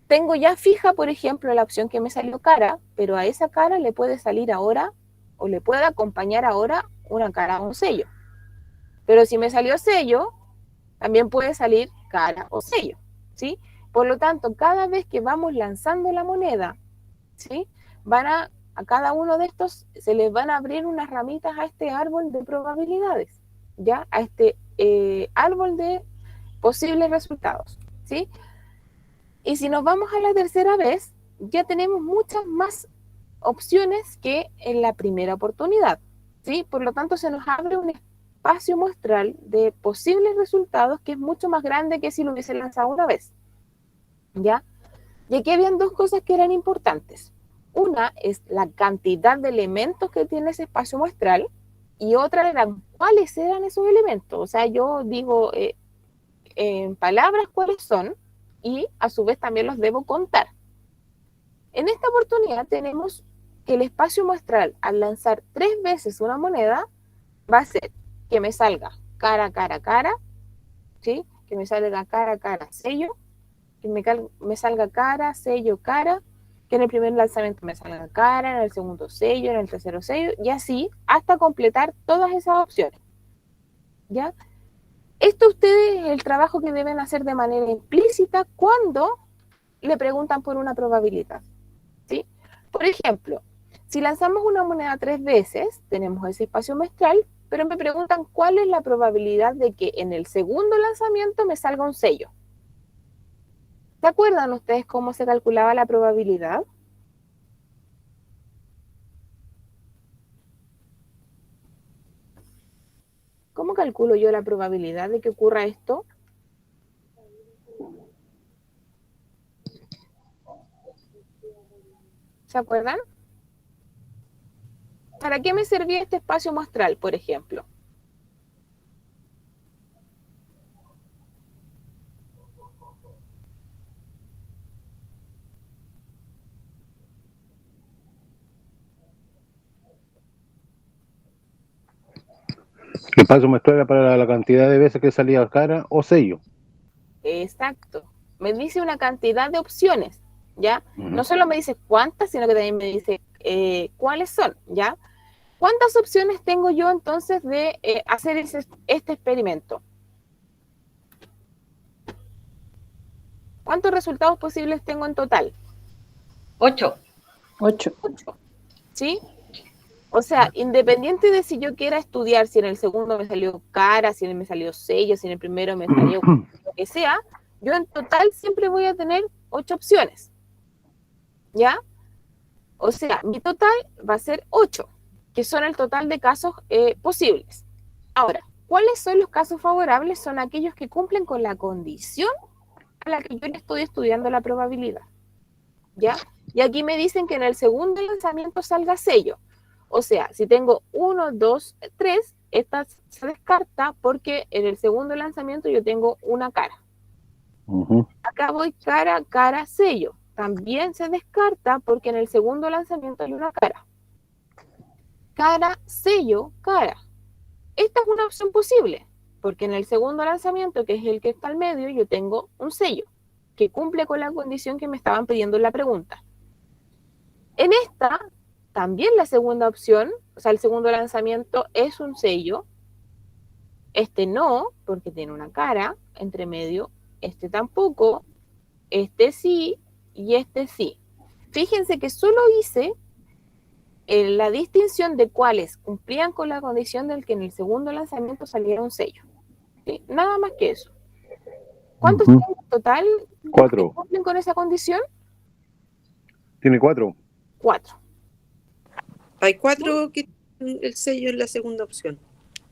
Tengo ya fija, por ejemplo, la opción que me salió cara, pero a esa cara le puede salir ahora o le puede acompañar ahora una cara o un sello. Pero si me salió sello, también puede salir cara o sello, ¿sí? Por lo tanto, cada vez que vamos lanzando la moneda, ¿sí? A cada uno de estos se les van a abrir unas ramitas a este árbol de probabilidades, ¿ya? A este árbol de posibles resultados, ¿sí? Y si nos vamos a la tercera vez, ya tenemos muchas más opciones que en la primera oportunidad, ¿sí? Por lo tanto, se nos abre un espacio muestral de posibles resultados que es mucho más grande que si lo hubiese lanzado una vez, ¿ya? Y aquí habían dos cosas que eran importantes. Una es la cantidad de elementos que tiene ese espacio muestral y otra era cuáles eran esos elementos. O sea, yo digo en palabras cuáles son, y a su vez también los debo contar. En esta oportunidad tenemos que el espacio muestral al lanzar 3 veces una moneda va a ser que me salga cara, cara, cara, ¿sí? Que me salga cara, cara, sello, que me salga cara, sello, cara, que en el primer lanzamiento me salga cara, en el segundo sello, en el tercero sello, y así hasta completar todas esas opciones, ¿ya? Esto ustedes es el trabajo que deben hacer de manera implícita cuando le preguntan por una probabilidad, ¿sí? Por ejemplo, Si lanzamos una moneda 3 veces, tenemos ese espacio muestral, pero me preguntan cuál es la probabilidad de que en el segundo lanzamiento me salga un sello. ¿Se acuerdan ustedes cómo se calculaba la probabilidad? ¿Cómo calculo yo la probabilidad de que ocurra esto? ¿Se acuerdan? ¿Para qué me servía este espacio muestral, por ejemplo? El paso muestral era para la cantidad de veces que salía cara o sello. Exacto. Me dice una cantidad de opciones, ¿ya? Ujú. No solo me dice cuántas, sino que también me dice cuáles son, ¿ya? ¿Cuántas opciones tengo yo entonces de hacer este experimento? ¿Cuántos resultados posibles tengo en total? 8. 8. 8, ¿sí? O sea, independiente de si yo quiera estudiar, si en el segundo me salió cara, si en el me salió sello, si en el primero me salió lo que sea, yo en total siempre voy a tener 8 opciones, ¿ya? O sea, mi total va a ser 8, que son el total de casos posibles. Ahora, ¿cuáles son los casos favorables? Son aquellos que cumplen con la condición a la que yo le estoy estudiando la probabilidad, ¿ya? Y aquí me dicen que en el segundo lanzamiento salga sello. O sea, si tengo 1, 2, 3, esta se descarta porque en el segundo lanzamiento yo tengo una cara. Ujú. Acá voy cara, cara, sello. También se descarta porque en el segundo lanzamiento hay una cara. Cara, sello, cara. Esta es una opción posible, porque en el segundo lanzamiento, que es el que está al medio, yo tengo un sello que cumple con la condición que me estaban pidiendo en la pregunta. En esta, también la segunda opción, o sea, el segundo lanzamiento es un sello. Este no, porque tiene una cara entre medio. Este tampoco. Este sí y este sí. Fíjense que solo hice la distinción de cuáles cumplían con la condición del que en el segundo lanzamiento saliera un sello. ¿Sí? Nada más que eso. ¿Cuántos Ujú. tengo en total que 4. cumplen con esa condición? Tiene 4. 4. Hay 4 que tienen el sello en la segunda opción.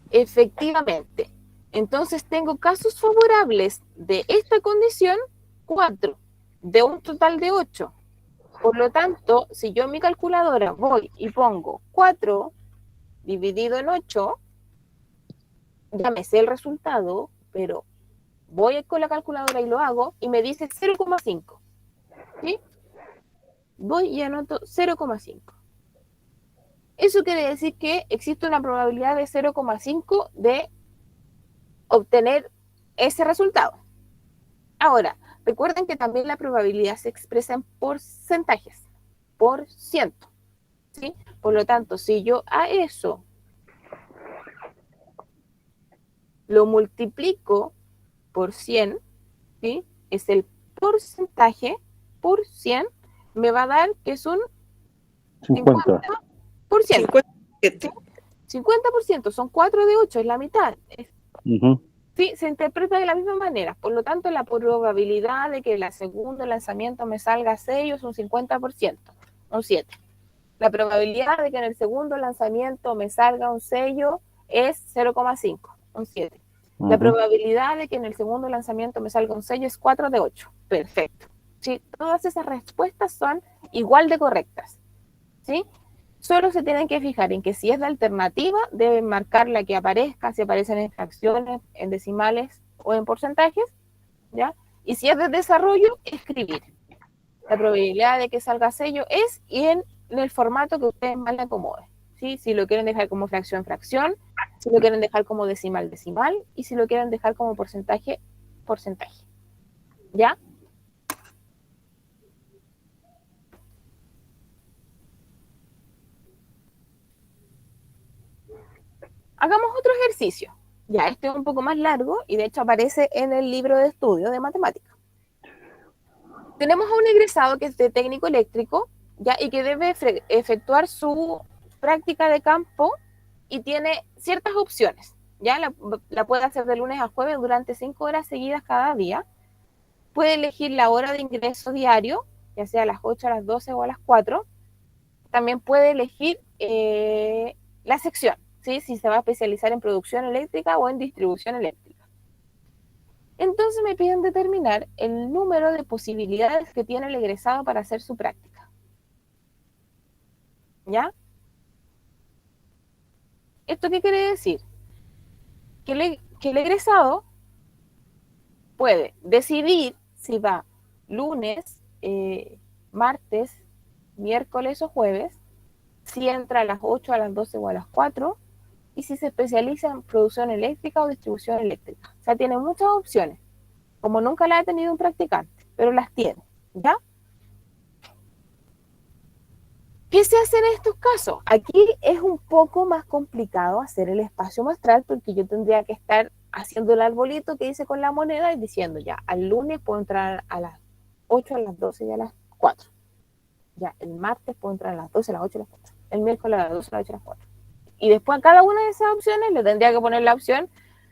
Efectivamente. Entonces tengo casos favorables de esta condición, 4, de un total de 8. Por lo tanto, si yo en mi calculadora voy y pongo 4 dividido en 8, ya me sé el resultado, pero voy con la calculadora y lo hago y me dice 0,5. ¿Sí? Voy y anoto 0,5. Eso quiere decir que existe una probabilidad de 0,5 de obtener ese resultado. Ahora, recuerden que también la probabilidad se expresa en porcentajes, por ciento, ¿sí? Por lo tanto, si yo a eso lo multiplico por 100, ¿sí? Es el porcentaje por 100, me va a dar que es un 50. 50%. 50%. 50%, son 4 de 8, es la mitad. Ujú. Sí, se interpreta de la misma manera. Por lo tanto, la probabilidad de que el segundo lanzamiento me salga sello es un 50%, un 7. La probabilidad de que en el segundo lanzamiento me salga un sello es 0,5, un 7. La Ujú. probabilidad de que en el segundo lanzamiento me salga un sello es 4 de 8. Perfecto. ¿Sí? Todas esas respuestas son igual de correctas. ¿Sí? Solo se tienen que fijar en que si es de alternativa, deben marcar la que aparezca, si aparecen en fracciones, en decimales o en porcentajes, ¿ya? Y si es de desarrollo, escribir. La probabilidad de que salga sello es y en el formato que ustedes más le acomoden, ¿sí? Si lo quieren dejar como fracción, fracción, si lo quieren dejar como decimal, decimal, y si lo quieren dejar como porcentaje, porcentaje. ¿Ya? Hagamos otro ejercicio. Ya, este es un poco más largo y de hecho aparece en el libro de estudio de matemáticas. Tenemos a un egresado que es de técnico eléctrico ¿ya? Y que debe efectuar su práctica de campo y tiene ciertas opciones, ¿ya? La puede hacer de lunes a jueves durante 5 horas seguidas cada día. Puede elegir la hora de ingreso diario, ya sea a las 8, a las 12 o a las 4. También puede elegir la sección, ¿sí? Si se va a especializar en producción eléctrica o en distribución eléctrica. Entonces me piden determinar el número de posibilidades que tiene el egresado para hacer su práctica. ¿Ya? ¿Esto qué quiere decir? Que el egresado puede decidir si va lunes, martes, miércoles o jueves, si entra a las 8, a las 12 o a las 4, y si se especializa en producción eléctrica o distribución eléctrica. O sea, tiene muchas opciones, como nunca la ha tenido un practicante, pero las tiene, ¿ya? ¿Qué se hace en estos casos? Aquí es un poco más complicado hacer el espacio muestral porque yo tendría que estar haciendo el arbolito que hice con la moneda y diciendo ya, al lunes puedo entrar a las 8, a las 12 y a las 4. Ya, el martes puedo entrar a las 12, a las 8, a las 4. El miércoles a las 12, a las 8, a las 4. Y después a cada una de esas opciones le tendría que poner la opción,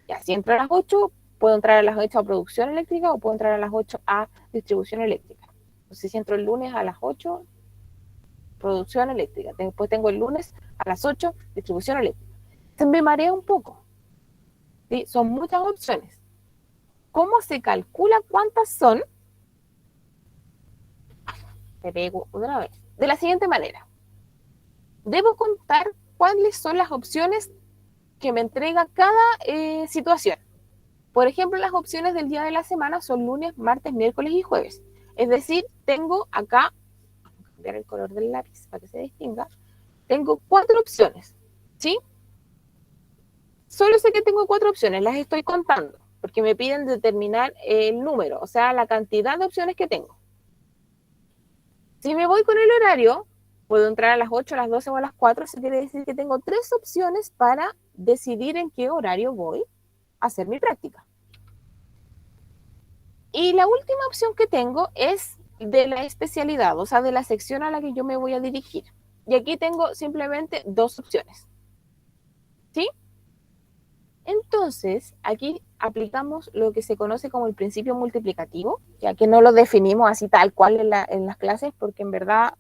ya, si entro a las 8, puedo entrar a las 8 a producción eléctrica o puedo entrar a las 8 a distribución eléctrica. Entonces, si entro el lunes a las 8, producción eléctrica. Después tengo el lunes a las 8, distribución eléctrica. Se me marea un poco. ¿Sí? Son muchas opciones. ¿Cómo se calcula cuántas son? Te pego otra vez. De la siguiente manera. Debo contar cuáles son las opciones que me entrega cada situación. Por ejemplo, las opciones del día de la semana son lunes, martes, miércoles y jueves. Es decir, tengo acá, vamos a cambiar el color del lápiz para que se distinga, tengo 4 opciones, ¿sí? Solo sé que tengo 4 opciones, las estoy contando, porque me piden determinar el número, o sea, la cantidad de opciones que tengo. Si me voy con el horario, puedo entrar a las 8, a las 12 o a las 4, eso quiere decir que tengo 3 opciones para decidir en qué horario voy a hacer mi práctica. Y la última opción que tengo es de la especialidad, o sea, de la sección a la que yo me voy a dirigir. Y aquí tengo simplemente 2 opciones. ¿Sí? Entonces, aquí aplicamos lo que se conoce como el principio multiplicativo, ya que no lo definimos así tal cual en las clases, porque en verdad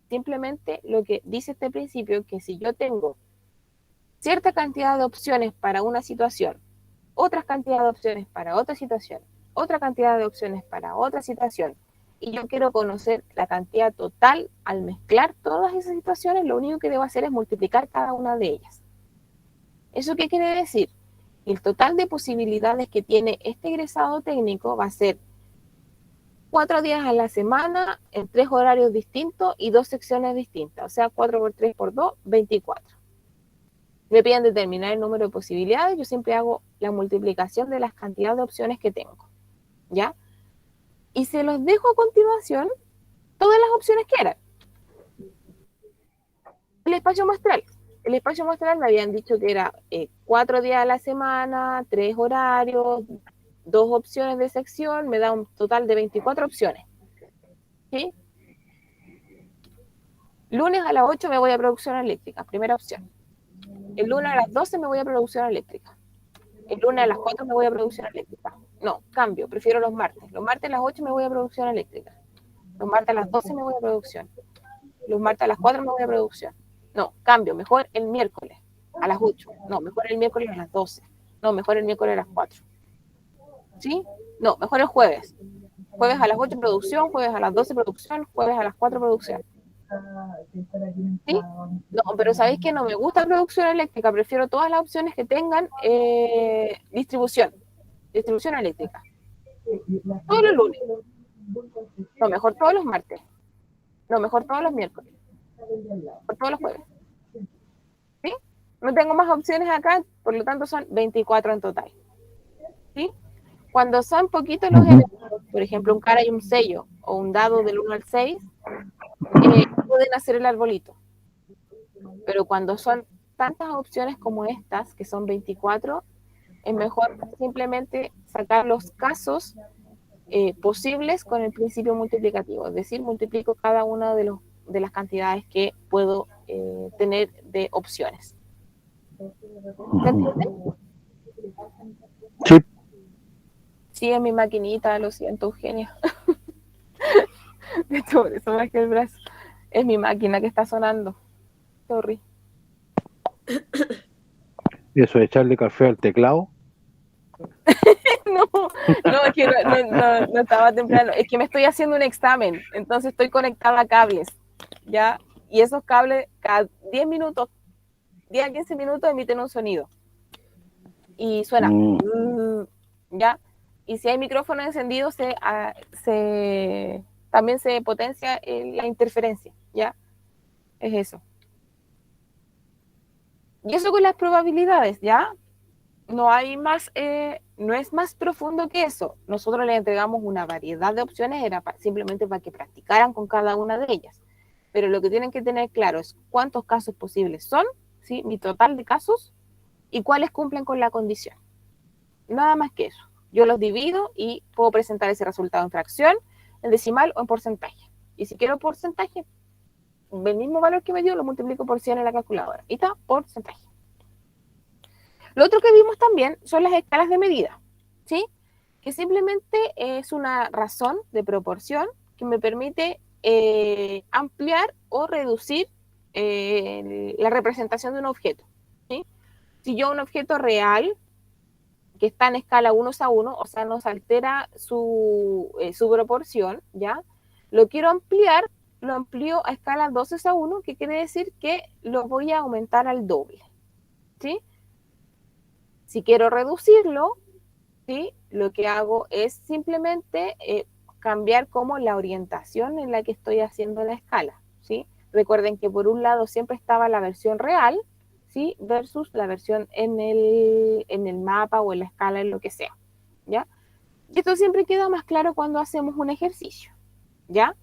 simplemente lo que dice este principio es que si yo tengo cierta cantidad de opciones para una situación, otra cantidad de opciones para otra situación, otra cantidad de opciones para otra situación, y yo quiero conocer la cantidad total al mezclar todas esas situaciones, lo único que debo hacer es multiplicar cada una de ellas. ¿Eso qué quiere decir? El total de posibilidades que tiene este egresado técnico va a ser 4 días a la semana, en 3 horarios distintos y 2 secciones distintas. O sea, 4 por 3 por 2, 24. Me piden determinar el número de posibilidades. Yo siempre hago la multiplicación de las cantidades de opciones que tengo. ¿Ya? Y se los dejo a continuación todas las opciones que eran. El espacio muestral. El espacio muestral me habían dicho que era 4 días a la semana, 3 horarios, 2 opciones de sección, me da un total de 24 opciones. ¿Sí? Lunes a las 8 me voy a producción eléctrica, primera opción. El lunes a las 12 me voy a producción eléctrica. El lunes a las 4 me voy a producción eléctrica. No, cambio, prefiero los martes. Los martes a las 8 me voy a producción eléctrica. Los martes a las 12 me voy a producción. Los martes a las 4 me voy a producción. No, cambio, mejor el miércoles a las 8. No, mejor el miércoles a las 12. No, mejor el miércoles a las 4. ¿Sí? No, mejor el jueves. Jueves a las 8 producción, jueves a las 12 producción, jueves a las 4 producción. ¿Sí? No, pero ¿sabéis que no me gusta producción eléctrica? Prefiero todas las opciones que tengan distribución eléctrica. Todos los lunes. No, mejor todos los martes. No, mejor todos los miércoles. Por todos los jueves. ¿Sí? No tengo más opciones acá, por lo tanto son 24 en total. ¿Sí? Cuando son poquitos los elementos, por ejemplo, un cara y un sello, o un dado del 1 al 6, pueden hacer el arbolito. Pero cuando son tantas opciones como estas, que son 24, es mejor simplemente sacar los casos posibles con el principio multiplicativo. Es decir, multiplico cada uno de los de las cantidades que puedo tener de opciones. ¿Se entiende? Sí, Sí, es mi maquinita, lo siento, Eugenia. De hecho, por eso bajé el brazo. Es mi máquina que está sonando. Sorry. y eso de echarle café al teclado. No, no, es que no estaba temprano. Es que me estoy haciendo un examen, entonces estoy conectada a cables, ¿ya? Y esos cables cada 10 minutos, 10 a 15 minutos emiten un sonido. Y suena, ¿ya? Y si hay micrófono encendido, también se potencia la interferencia, ¿ya? Es eso. Y eso con las probabilidades, ¿ya? No hay más, no es más profundo que eso. Nosotros les entregamos una variedad de opciones, era simplemente para que practicaran con cada una de ellas. Pero lo que tienen que tener claro es cuántos casos posibles son, ¿sí? Mi total de casos y cuáles cumplen con la condición. Nada más que eso. Yo los divido y puedo presentar ese resultado en fracción, en decimal o en porcentaje. Y si quiero porcentaje, el mismo valor que me dio lo multiplico por 100 en la calculadora. Y está, porcentaje. Lo otro que vimos también son las escalas de medida, ¿sí? Que simplemente es una razón de proporción que me permite ampliar o reducir la representación de un objeto, ¿sí? Si yo un objeto real que está en escala 1:1, o sea, nos altera su proporción, ¿ya? Lo quiero ampliar, lo amplío a escala 12:1, que quiere decir que lo voy a aumentar al doble, ¿sí? Si quiero reducirlo, ¿sí? Lo que hago es simplemente cambiar como la orientación en la que estoy haciendo la escala, ¿sí? Recuerden que por un lado siempre estaba la versión real, ¿sí? Versus la versión en el mapa o en la escala, en lo que sea, ¿ya? Y esto siempre queda más claro cuando hacemos un ejercicio, ¿ya?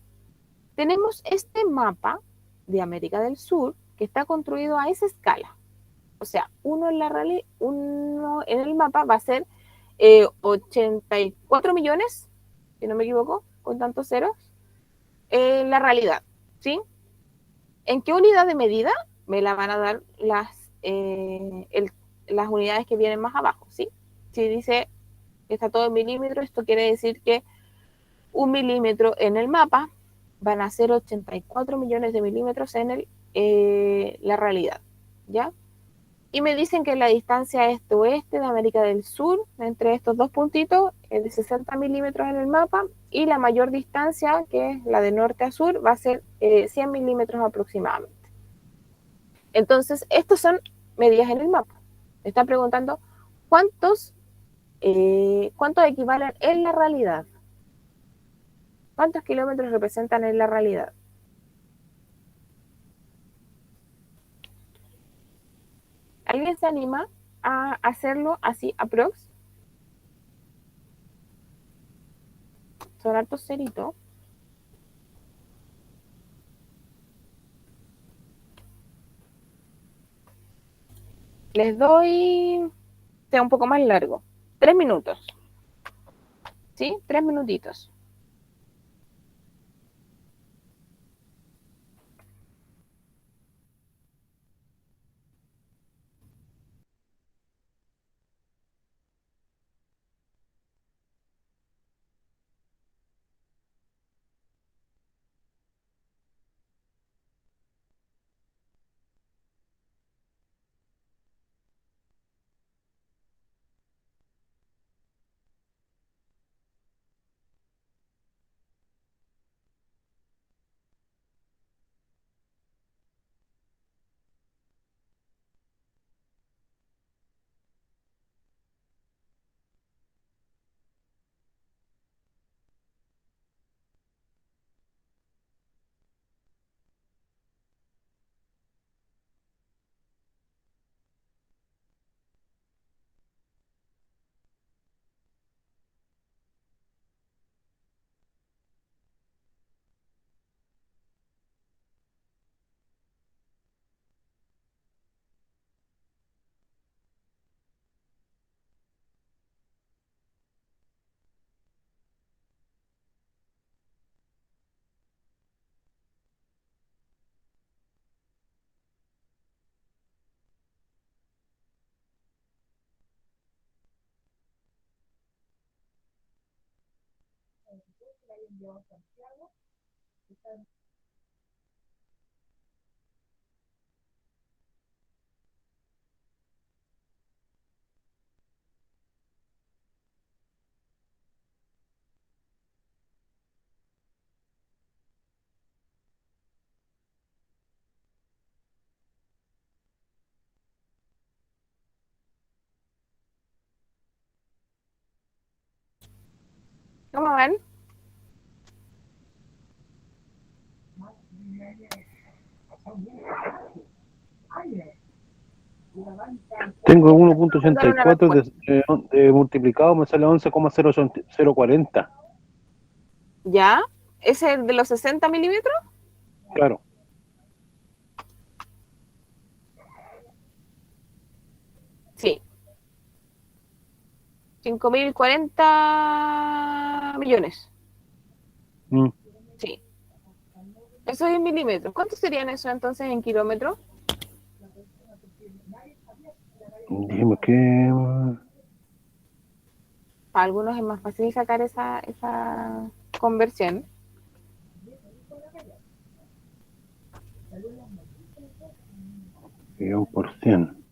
Tenemos este mapa de América del Sur que está construido a esa escala. O sea, uno en el mapa va a ser 84 millones, si no me equivoco, con tantos ceros, en la realidad, ¿sí? ¿En qué unidad de medida? Me la van a dar las unidades que vienen más abajo, ¿sí? Si dice que está todo en milímetros, esto quiere decir que 1 milímetro en el mapa van a ser 84 millones de milímetros en la realidad, ¿ya? Y me dicen que la distancia este-oeste de América del Sur, entre estos dos puntitos, es de 60 milímetros en el mapa, y la mayor distancia, que es la de norte a sur, va a ser 100 milímetros aproximadamente. Entonces, estos son medidas en el mapa. Me están preguntando cuántos equivalen en la realidad. ¿Cuántos kilómetros representan en la realidad? ¿Alguien se anima a hacerlo así, aprox? Son hartos ceritos. Les doy, sea un poco más largo, 3 minutos, ¿sí? 3 minutitos. ¿Cómo van? Tengo Dar una 1.84 respuesta. de multiplicado, me sale 11,040. ¿Ya? ¿Ese es de los 60 milímetros? Claro. Sí. 5.040 millones. Mm. Sí. Eso es en milímetros. ¿Cuánto serían eso entonces en kilómetros? Dijimos que Para algunos es más fácil sacar esa conversión. un por cien.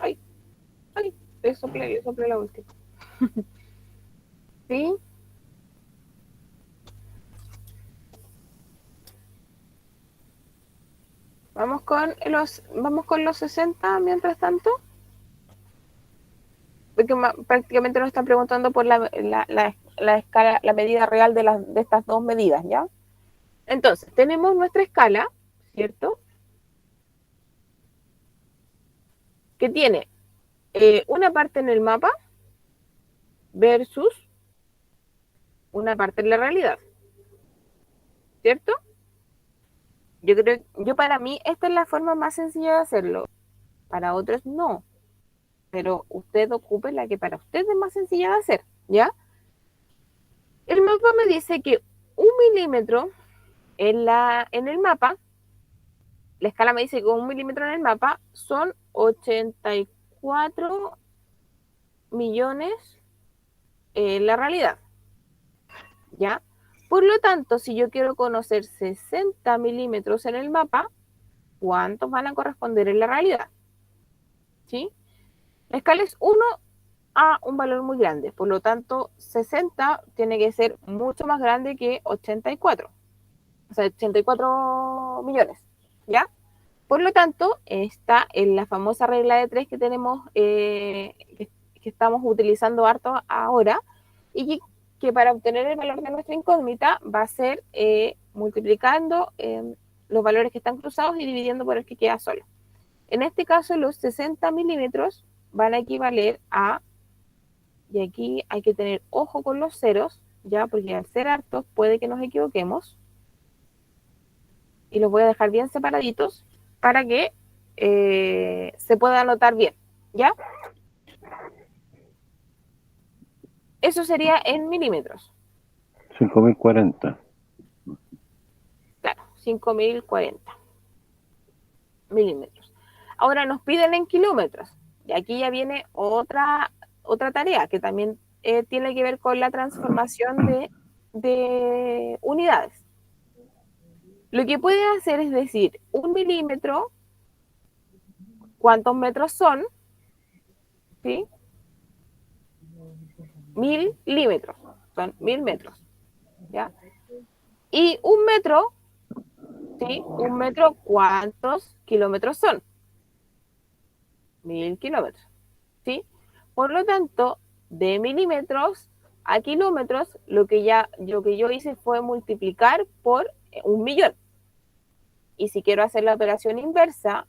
Ay, ay, le soplé la última. ¿Sí? Vamos con los 60 mientras tanto. Porque prácticamente nos están preguntando por la escala, la medida real de estas dos medidas, ¿ya? Entonces, tenemos nuestra escala, ¿cierto? Que tiene una parte en el mapa versus una parte en la realidad, ¿cierto? Para mí esta es la forma más sencilla de hacerlo. Para otros no, pero usted ocupe la que para usted es más sencilla de hacer, ¿ya? El mapa me dice que 1 milímetro en el mapa, la escala me dice que 1 milímetro en el mapa son 84 millones en la realidad, ¿ya? Por lo tanto, si yo quiero conocer 60 milímetros en el mapa, ¿cuántos van a corresponder en la realidad? ¿Sí? La escala es 1 a un valor muy grande, por lo tanto, 60 tiene que ser mucho más grande que 84, o sea, 84 millones, ¿ya? Por lo tanto, está en la famosa regla de 3 que tenemos, que estamos utilizando harto ahora, y que para obtener el valor de nuestra incógnita va a ser multiplicando los valores que están cruzados y dividiendo por el que queda solo. En este caso, los 60 milímetros van a equivaler a, y aquí hay que tener ojo con los ceros, ya, porque al ser hartos puede que nos equivoquemos, y los voy a dejar bien separaditos para que se pueda anotar bien, ¿ya? Eso sería en milímetros. 5.040. Claro, 5.040 milímetros. Ahora nos piden en kilómetros. Y aquí ya viene otra tarea que también tiene que ver con la transformación de unidades. Lo que puede hacer es decir, 1 milímetro, ¿cuántos metros son? ¿Sí? 1.000 metros, son 1.000 metros, ¿ya? Y 1 metro, ¿sí? 1 metro, ¿cuántos kilómetros son? 1.000 kilómetros, ¿sí? Por lo tanto, de milímetros a kilómetros, lo que yo hice fue multiplicar por 1 millón. Y si quiero hacer la operación inversa,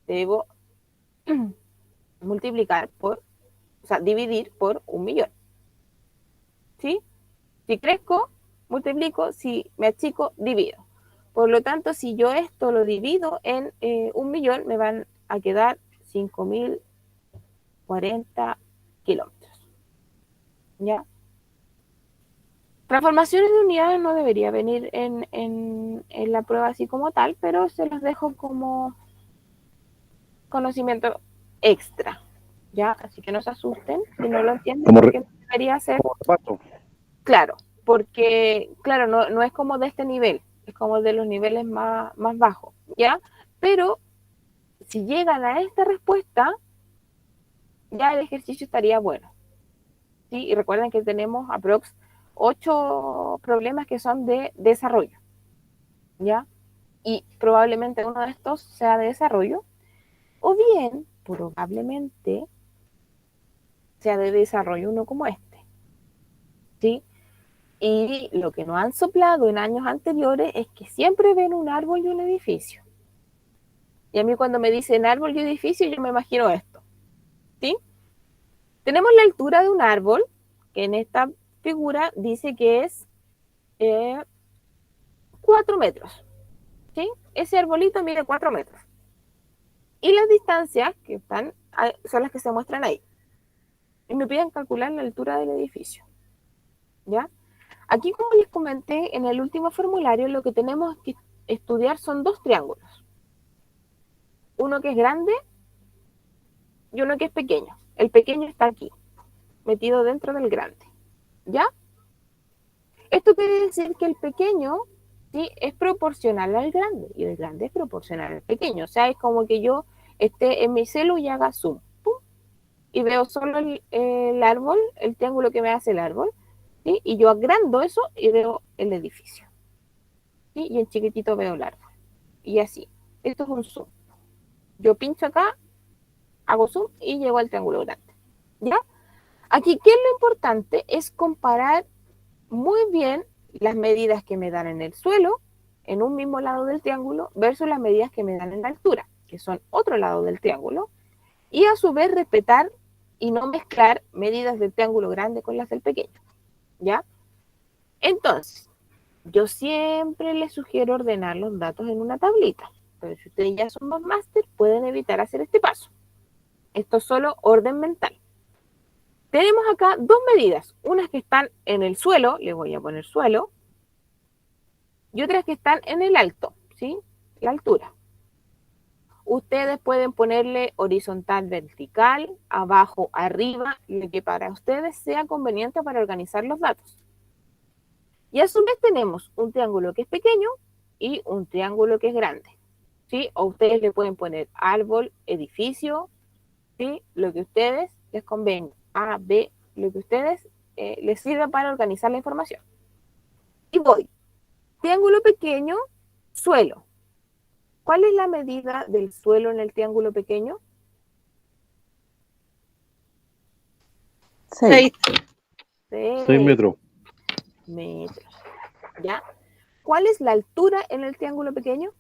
debo multiplicar dividir por 1 millón, ¿sí? Si crezco, multiplico, si me achico, divido. Por lo tanto, si yo esto lo divido en 1.000.000, me van a quedar 5.040 kilómetros. ¿Ya? Transformaciones de unidades no debería venir en la prueba así como tal, pero se los dejo como conocimiento extra. ¿Ya? Así que no se asusten si no lo entienden, Como porque debería ser Como repaso. claro, porque claro, no es como de este nivel, es como de los niveles más bajos, ¿ya? Pero si llegan a esta respuesta, ya el ejercicio estaría bueno, ¿sí? Y recuerden que tenemos aprox 8 problemas que son de desarrollo, ¿ya? Y probablemente uno de estos sea de desarrollo, o bien, probablemente, sea de desarrollo uno como este, ¿sí? Y lo que nos han soplado en años anteriores es que siempre ven un árbol y un edificio. Y a mí cuando me dicen árbol y edificio, yo me imagino esto, ¿sí? Tenemos la altura de un árbol, que en esta figura dice que es 4 metros, ¿sí? Ese arbolito mide 4 metros. Y las distancias que están son las que se muestran ahí. Y me piden calcular la altura del edificio, ¿ya? Aquí, como les comenté en el último formulario, lo que tenemos que estudiar son 2 triángulos. Uno que es grande y uno que es pequeño. El pequeño está aquí, metido dentro del grande, ¿ya? Esto quiere decir que el pequeño, ¿sí?, es proporcional al grande y el grande es proporcional al pequeño. O sea, es como que yo esté en mi celu y haga zoom, ¡pum!, y veo solo el árbol, el triángulo que me hace el árbol, ¿sí? Y yo agrando eso y veo el edificio, ¿sí? Y en chiquitito veo el árbol. Y así. Esto es un zoom. Yo pincho acá, hago zoom y llego al triángulo grande, ¿ya? Aquí, ¿qué es lo importante? Es comparar muy bien las medidas que me dan en el suelo, en un mismo lado del triángulo, versus las medidas que me dan en la altura, que son otro lado del triángulo, y a su vez respetar y no mezclar medidas del triángulo grande con las del pequeño, ¿ya? Entonces, yo siempre les sugiero ordenar los datos en una tablita, pero si ustedes ya son más máster, pueden evitar hacer este paso. Esto es solo orden mental. Tenemos acá 2 medidas, unas que están en el suelo, le voy a poner suelo, y otras que están en el alto, ¿sí? La altura. Ustedes pueden ponerle horizontal, vertical, abajo, arriba, lo que para ustedes sea conveniente para organizar los datos. Y a su vez tenemos un triángulo que es pequeño y un triángulo que es grande, ¿sí? O ustedes le pueden poner árbol, edificio, ¿sí? Lo que ustedes les convenga. A, B, lo que ustedes les sirva para organizar la información. Y voy. Triángulo pequeño, suelo. ¿Cuál es la medida del suelo en el triángulo pequeño? 6. 6 metros. metros. ¿Ya? ¿Cuál es la altura en el triángulo pequeño?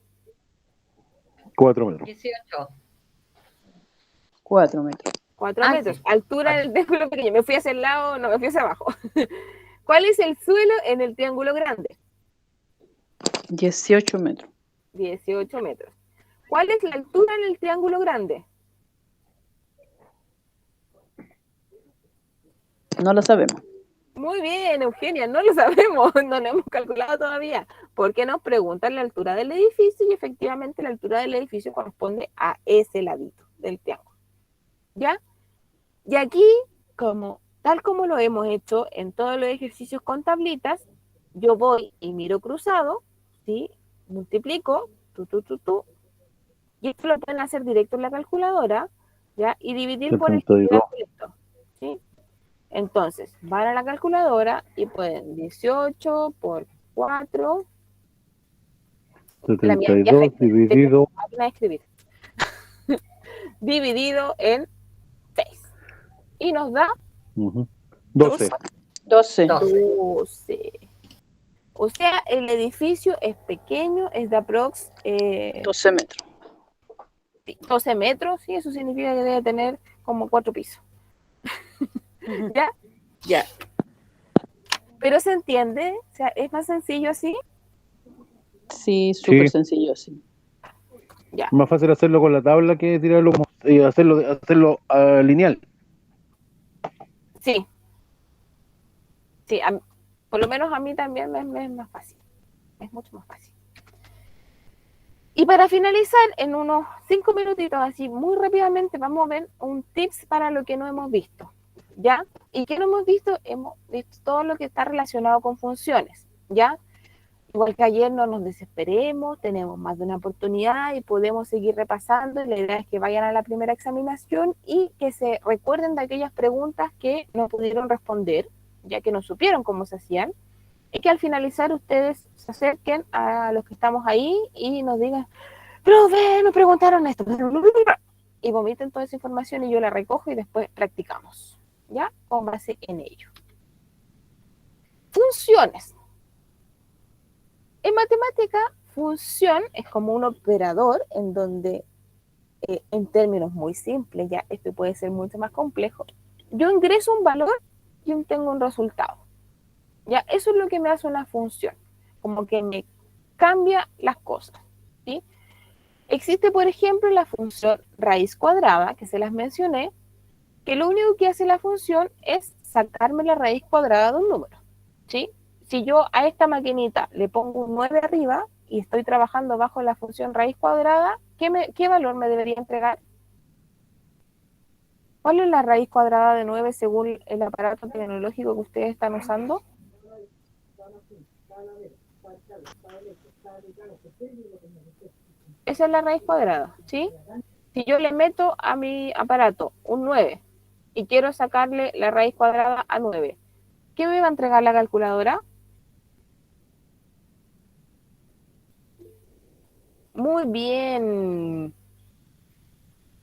4 metros. 18. 4 metros. 4 Ah, metros. sí. Altura del triángulo pequeño. ¿Me fui hacia el lado? No, me fui hacia abajo. ¿Cuál es el suelo en el triángulo grande? 18 metros. 18 metros. ¿Cuál es la altura en el triángulo grande? No lo sabemos. Muy bien, Eugenia, no lo sabemos, no lo hemos calculado todavía, porque nos preguntan la altura del edificio y efectivamente la altura del edificio corresponde a ese ladito del triángulo, ¿ya? Y aquí, tal como lo hemos hecho en todos los ejercicios con tablitas, yo voy y miro cruzado, ¿sí? Multiplico, y esto lo pueden hacer directo en la calculadora, ¿ya? Y dividir por el 72. ¿sí? Entonces, van a la calculadora y pueden 18 por 4. La mía es 72 dividido. máquina de escribir. Dividido en 6. Y nos da 12. 12. 12. O sea, el edificio es pequeño, es de aprox 12 metros. 12 metros, sí, eso significa que debe tener como 4 pisos. ¿Ya? Ya. Pero se entiende, o sea, es más sencillo así. Sí, súper Sí. sencillo, sí. Ya, Más fácil hacerlo con la tabla que tirarlo y hacerlo lineal. sí, sí, por lo menos a mí también me es más fácil, es mucho más fácil. Y para finalizar, en unos 5 minutitos, así muy rápidamente, vamos a ver un tips para lo que no hemos visto, ¿ya? ¿Y qué no hemos visto? Hemos visto todo lo que está relacionado con funciones, ¿ya? Igual que ayer, no nos desesperemos, tenemos más de una oportunidad y podemos seguir repasando. La idea es que vayan a la primera examinación y que se recuerden de aquellas preguntas que no pudieron responder, ya que no supieron cómo se hacían, y que al finalizar ustedes se acerquen a los que estamos ahí y nos digan, profe, me preguntaron esto, y vomiten toda esa información y yo la recojo y después practicamos, ¿ya? Con base en ello. Funciones. En matemática, función es como un operador en donde, en términos muy simples, ya esto puede ser mucho más complejo, yo ingreso un valor y obtengo un resultado. Ya, eso es lo que me hace una función, como que me cambia las cosas, ¿sí? Existe, por ejemplo, la función raíz cuadrada, que se las mencioné, que lo único que hace la función es sacarme la raíz cuadrada de un número, ¿sí? Si yo a esta maquinita le pongo un 9 arriba y estoy trabajando bajo la función raíz cuadrada, ¿qué valor me debería entregar? ¿Cuál es la raíz cuadrada de 9 según el aparato tecnológico que ustedes están usando? Esa es la raíz cuadrada, ¿sí? Si yo le meto a mi aparato un 9 y quiero sacarle la raíz cuadrada a 9, ¿qué me va a entregar la calculadora? Muy bien,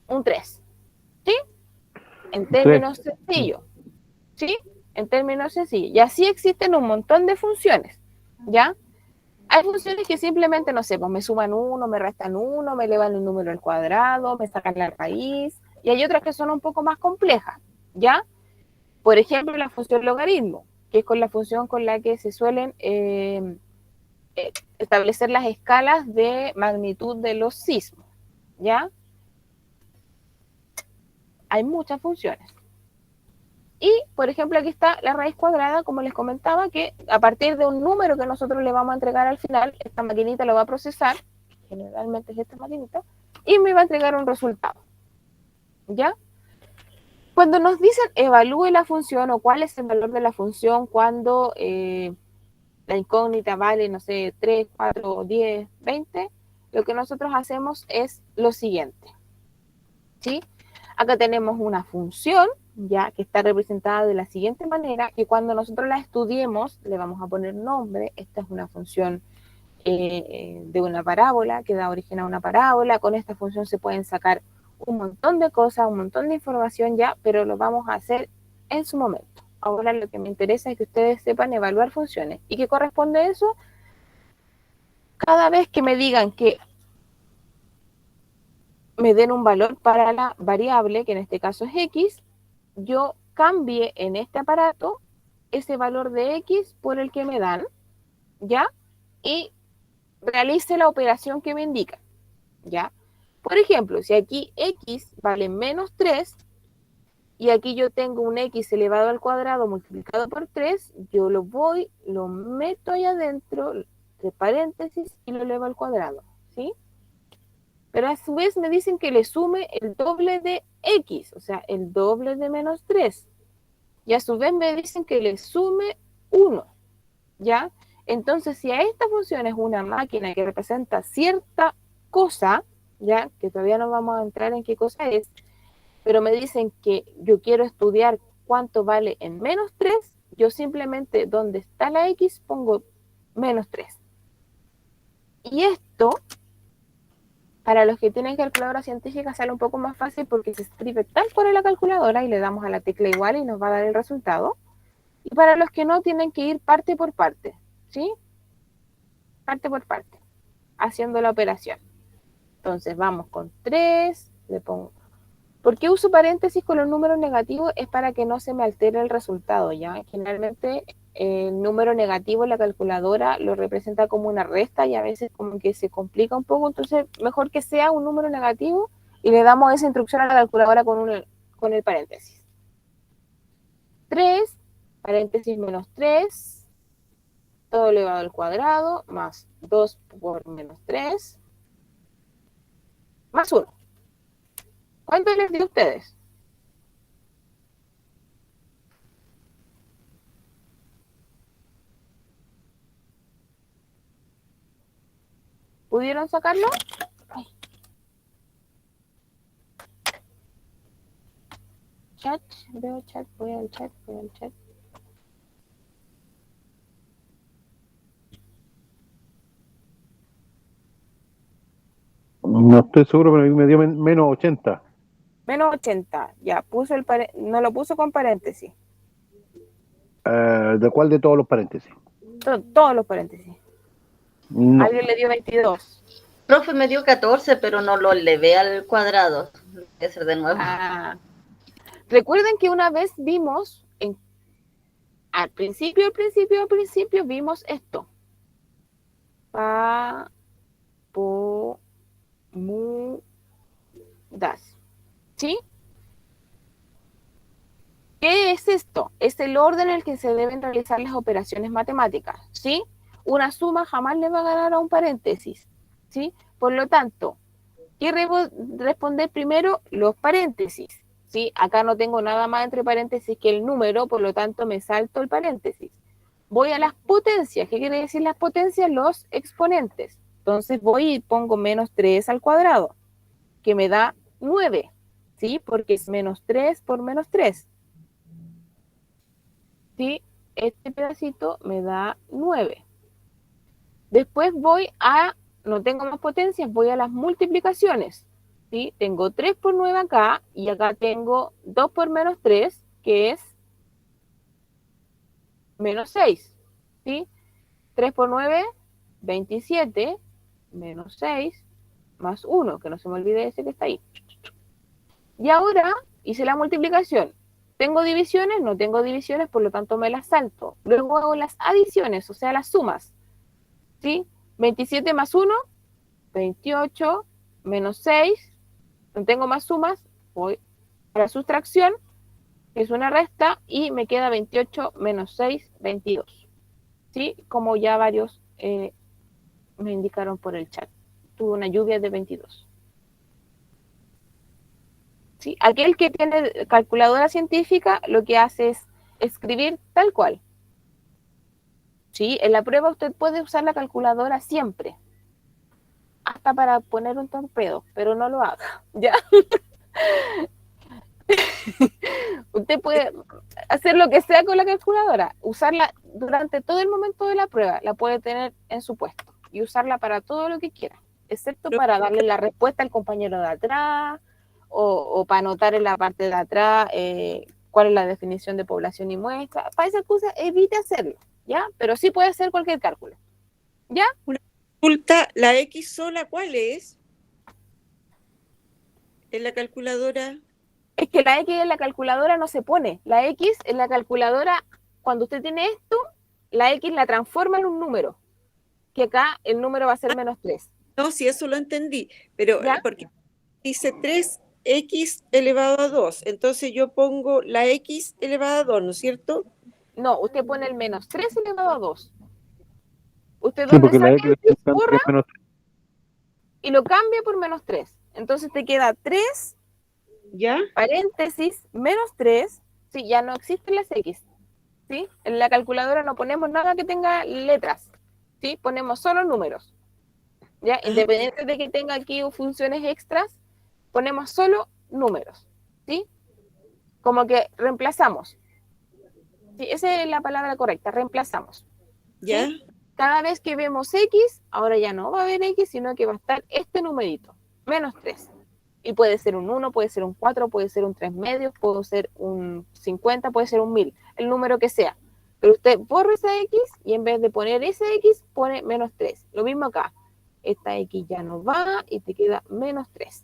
un 3, ¿sí? En 3. términos sencillos, ¿sí? En términos sencillos. Y así existen un montón de funciones, ¿ya? Hay funciones que simplemente, no sé, pues me suman 1, me restan 1, me elevan el número al cuadrado, me sacan la raíz, y hay otras que son un poco más complejas, ¿ya? Por ejemplo, la función logaritmo, que es con la función con la que se suelen establecer las escalas de magnitud de los sismos, ¿ya? Hay muchas funciones. Y, por ejemplo, aquí está la raíz cuadrada, como les comentaba, que a partir de un número que nosotros le vamos a entregar al final, esta maquinita lo va a procesar, generalmente es esta maquinita, y me va a entregar un resultado, ¿ya? Cuando nos dicen evalúe la función o cuál es el valor de la función cuando la incógnita vale, no sé, 3, 4, 10, 20, lo que nosotros hacemos es lo siguiente, ¿sí? Acá tenemos una función, ya que está representada de la siguiente manera, que cuando nosotros la estudiemos le vamos a poner nombre. Esta es una función de una parábola, que da origen a una parábola. Con esta función se pueden sacar un montón de cosas, un montón de información ya, pero lo vamos a hacer en su momento. Ahora lo que me interesa es que ustedes sepan evaluar funciones. ¿Y qué corresponde a eso? Cada vez que me digan que me den un valor para la variable, que en este caso es x, yo cambie en este aparato ese valor de x por el que me dan, ¿ya? Y realice la operación que me indica, ¿ya? Por ejemplo, si aquí x vale menos 3 y aquí yo tengo un x elevado al cuadrado multiplicado por 3, yo lo meto ahí adentro, de paréntesis, y lo elevo al cuadrado, ¿sí? Pero a su vez me dicen que le sume el doble de x, o sea, el doble de menos 3. Y a su vez me dicen que le sume 1, ¿ya? Entonces, si a esta función es una máquina que representa cierta cosa, ¿ya? Que todavía no vamos a entrar en qué cosa es, pero me dicen que yo quiero estudiar cuánto vale en menos 3, yo simplemente donde está la x pongo menos 3. Y esto, para los que tienen calculadora científica, sale un poco más fácil porque se escribe tal cual en la calculadora y le damos a la tecla igual y nos va a dar el resultado. Y para los que no, tienen que ir parte por parte, ¿sí? Parte por parte, haciendo la operación. Entonces vamos con 3, le pongo... ¿Por qué uso paréntesis con los números negativos? Es para que no se me altere el resultado, ¿ya? Generalmente el número negativo en la calculadora lo representa como una resta y a veces como que se complica un poco, entonces mejor que sea un número negativo y le damos esa instrucción a la calculadora con el paréntesis. 3, paréntesis menos 3, todo elevado al cuadrado, más 2 por menos 3, más 1. ¿Cuánto les dio a ustedes? ¿Pudieron sacarlo? Ay. Chat, veo chat, voy al chat. No estoy seguro, pero me dio menos 80. Menos 80, ya, puso no lo puso con paréntesis. ¿De cuál de todos los paréntesis? Todos los paréntesis. No. Alguien le dio 22. Profe, me dio 14, pero no lo elevé al cuadrado. Voy a hacer de nuevo. Recuerden que una vez vimos, al principio vimos esto. Pa, po, mu, das. ¿Sí? ¿Qué es esto? Es el orden en el que se deben realizar las operaciones matemáticas, ¿sí? Una suma jamás le va a ganar a un paréntesis, ¿sí? Por lo tanto, ¿qué responder primero? Los paréntesis, ¿sí? Acá no tengo nada más entre paréntesis que el número, por lo tanto me salto el paréntesis. Voy a las potencias. ¿Qué quiere decir las potencias? Los exponentes. Entonces voy y pongo menos 3 al cuadrado, que me da 9, ¿sí? Porque es menos 3 por menos 3. ¿Sí? Este pedacito me da 9. Después no tengo más potencias, voy a las multiplicaciones. ¿Sí? Tengo 3 por 9 acá, y acá tengo 2 por menos 3, que es menos 6. ¿Sí? 3 por 9, 27, menos 6, más 1, que no se me olvide ese que está ahí. Y ahora hice la multiplicación. ¿Tengo divisiones? No tengo divisiones, por lo tanto me las salto. Luego hago las adiciones, o sea, las sumas. ¿Sí? 27 más 1, 28, menos 6. No tengo más sumas, voy a la sustracción, que es una resta, y me queda 28 menos 6, 22. ¿Sí? Como ya varios me indicaron por el chat. Tuve una lluvia de 22. ¿Sí? Aquel que tiene calculadora científica lo que hace es escribir tal cual. ¿Sí? En la prueba usted puede usar la calculadora siempre, hasta para poner un torpedo, pero no lo haga, ¿ya? Usted puede hacer lo que sea con la calculadora, usarla durante todo el momento de la prueba, la puede tener en su puesto y usarla para todo lo que quiera, excepto para darle la respuesta al compañero de atrás o para anotar en la parte de atrás cuál es la definición de población y muestra. Para esas cosas evite hacerlo, ¿ya? Pero sí puede hacer cualquier cálculo, ¿ya? Una consulta, ¿la X sola cuál es? ¿En la calculadora? Es que la X en la calculadora no se pone. La X en la calculadora, cuando usted tiene esto, la X la transforma en un número, que acá el número va a ser menos 3. No, si eso lo entendí, pero ¿Ya? porque dice 3x elevado a 2, entonces yo pongo la x elevada a 2, ¿no es cierto? No, usted pone el menos 3 elevado a 2. Usted Sí, donde porque la saque X el le pizarra es menos. y lo cambia por menos 3. Entonces te queda 3, ¿Ya? paréntesis, menos 3. Sí, ya no existen las X. ¿Sí? En la calculadora no ponemos nada que tenga letras. ¿Sí? Ponemos solo números. ¿Ya? Independiente de que tenga aquí funciones extras, ponemos solo números. ¿Sí? Como que reemplazamos. Sí, esa es la palabra correcta, reemplazamos. ¿Ya? ¿Sí? Cada vez que vemos X, ahora ya no va a haber X, sino que va a estar este numerito, menos 3. Y puede ser un 1, puede ser un 4, puede ser un 3 medios, puede ser un 50, puede ser un 1000, el número que sea. Pero usted borra esa X y en vez de poner esa X, pone menos 3. Lo mismo acá. Esta X ya no va y te queda menos 3.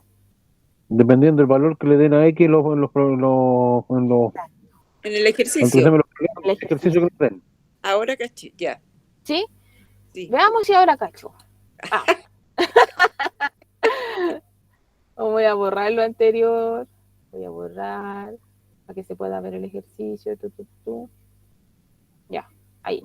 Dependiendo del valor que le den a X En el ejercicio. ejercicios que le den. ahora caché, ya. ¿Sí? Sí. Veamos si ahora cacho. Ah. Voy a borrar lo anterior. Voy a borrar para que se pueda ver el ejercicio. Ya, ahí.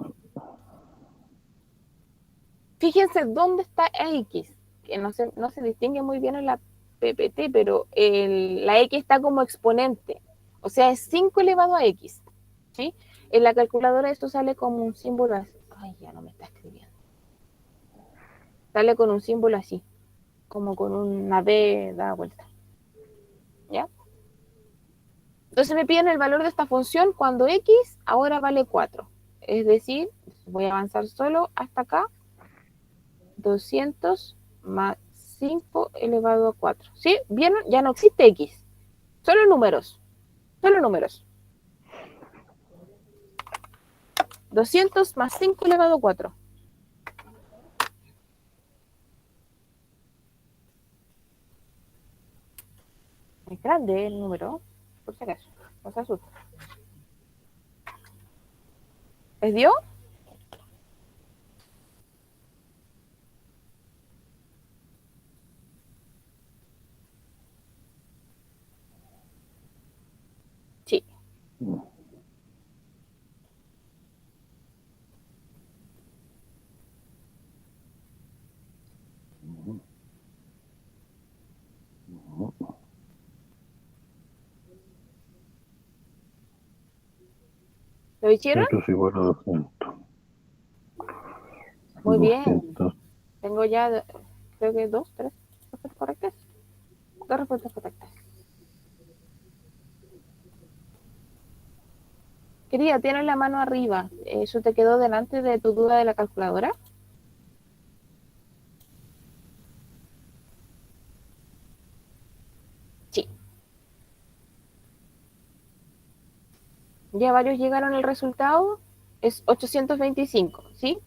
Fíjense dónde está X, que no se distingue muy bien en la PPT, pero la X está como exponente, o sea, es 5 elevado a X, ¿sí? En la calculadora esto sale como un símbolo así. Ay, ya no me está escribiendo. Sale con un símbolo así, como con una B da vuelta, ¿ya? Entonces me piden el valor de esta función cuando X ahora vale 4. Es decir, voy a avanzar solo hasta acá. 200 más 5 elevado a 4. ¿Sí? ¿Vieron? Ya no existe X. Solo números. Solo números. 200 más 5 elevado a 4. Es grande el número, por si acaso. No se asusta. ¿Les dio? Sí. ¿Lo hicieron? Esto es igual a 200. Muy bien. 200. Tengo ya, creo que 2, 3 respuestas correctas. 2 respuestas correctas. Querida, tienes la mano arriba. ¿Eso te quedó delante de tu duda de la calculadora? Sí. Ya varios llegaron al resultado. Es 825, ¿sí?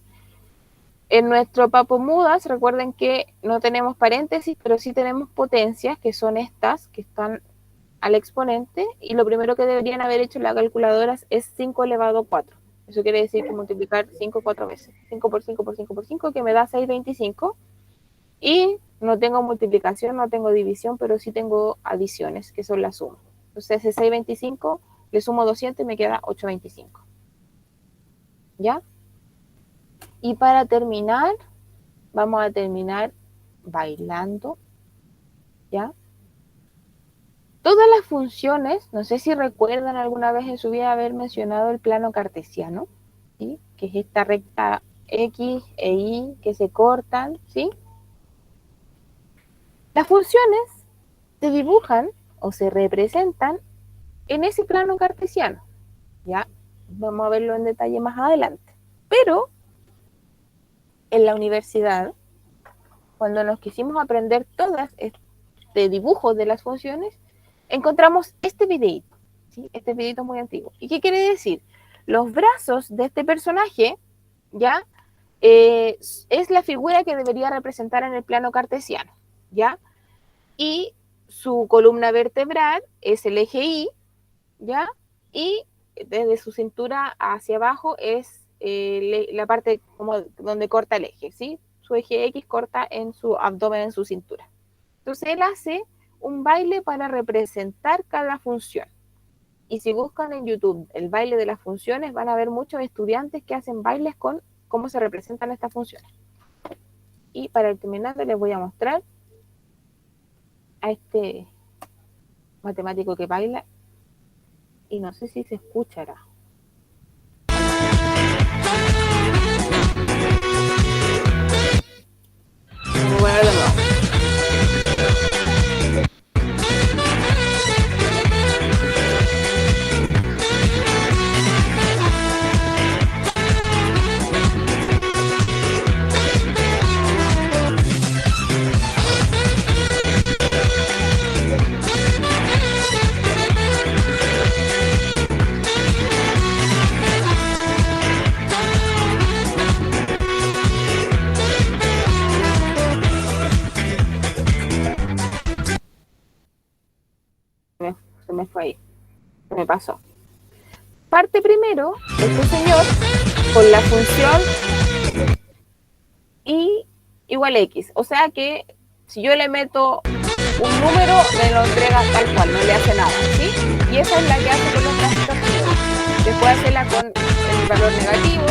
En nuestro Papomudas, recuerden que no tenemos paréntesis, pero sí tenemos potencias, que son estas, que están al exponente, y lo primero que deberían haber hecho en la calculadora es 5 elevado a 4. Eso quiere decir que multiplicar 5 4 veces. 5 por 5 por 5 por 5, que me da 625. Y no tengo multiplicación, no tengo división, pero sí tengo adiciones, que son la suma. Entonces, ese 625 le sumo 200 y me queda 825. ¿Ya? Y para terminar, vamos a terminar bailando, ¿ya? Todas las funciones, no sé si recuerdan alguna vez en su vida haber mencionado el plano cartesiano, ¿sí? Que es esta recta X e Y que se cortan, ¿sí? Las funciones se dibujan o se representan en ese plano cartesiano, ¿ya? Vamos a verlo en detalle más adelante. Pero en la universidad, cuando nos quisimos aprender todas este dibujo de las funciones, encontramos este videito, ¿sí? Este videito muy antiguo. ¿Y qué quiere decir? Los brazos de este personaje, ¿ya? Es la figura que debería representar en el plano cartesiano, ¿ya? Y su columna vertebral es el eje Y, ¿ya? Y desde su cintura hacia abajo es la parte como donde corta el eje, ¿sí? Su eje X corta en su abdomen, en su cintura. Entonces él hace un baile para representar cada función. Y si buscan en YouTube el baile de las funciones, van a ver muchos estudiantes que hacen bailes con cómo se representan estas funciones. Y para terminar les voy a mostrar a este matemático que baila, y no sé si se escuchará. Voy a ver de nuevo. Se me fue ahí, se me pasó. Parte primero, este señor con la función y igual X. O sea que si yo le meto un número, me lo entrega tal cual, no le hace nada, ¿sí? Y esa es la que hace con los gráficos primero. Después hacerla con el valor negativo,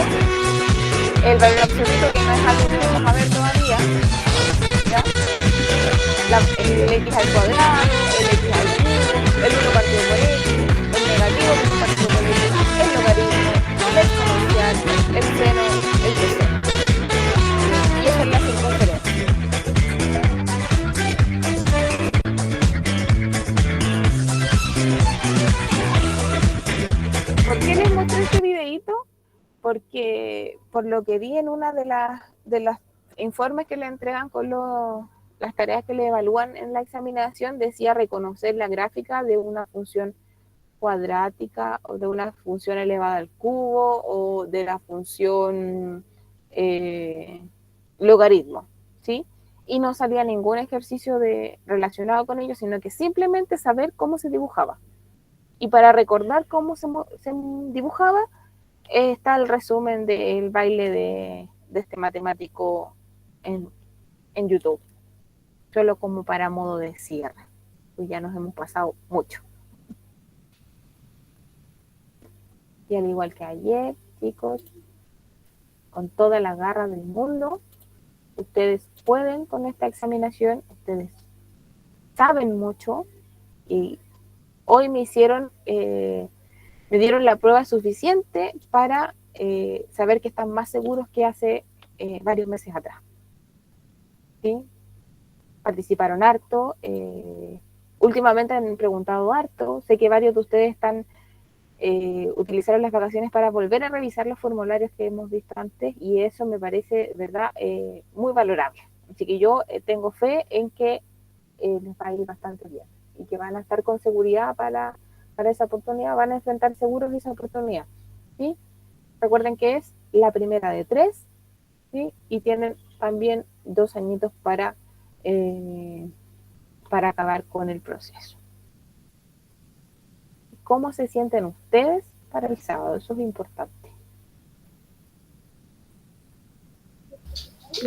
el valor absoluto, que no es algo que vamos a ver todavía, ¿ya? El X al cuadrado, el X al cubo, el 1 partido por X, el negativo que es partido por X, el logaritmo, el exponencial, el seno, el coseno. Y esa es la circunferencia. ¿Por qué les mostré este videíto? Porque por lo que vi en una de las informes que le entregan con las tareas que le evalúan en la examinación, decía reconocer la gráfica de una función cuadrática o de una función elevada al cubo o de la función logaritmo, ¿sí? Y no salía ningún ejercicio relacionado con ello, sino que simplemente saber cómo se dibujaba. Y para recordar cómo se dibujaba, está el resumen del baile de este matemático en YouTube. Solo como para modo de cierre. Pues ya nos hemos pasado mucho. Y al igual que ayer, chicos, con toda la garra del mundo, ustedes pueden con esta examinación, ustedes saben mucho y hoy me dieron la prueba suficiente para saber que están más seguros que hace varios meses atrás. ¿Sí? Participaron harto, últimamente han preguntado harto, sé que varios de ustedes utilizaron las vacaciones para volver a revisar los formularios que hemos visto antes y eso me parece, verdad, muy valorable. Así que yo tengo fe en que les va a ir bastante bien y que van a estar con seguridad para esa oportunidad, van a enfrentar seguros esa oportunidad, ¿sí? Recuerden que es la primera de 3, ¿sí? Y tienen también 2 añitos para acabar con el proceso. ¿Cómo se sienten ustedes para el sábado? Eso es importante.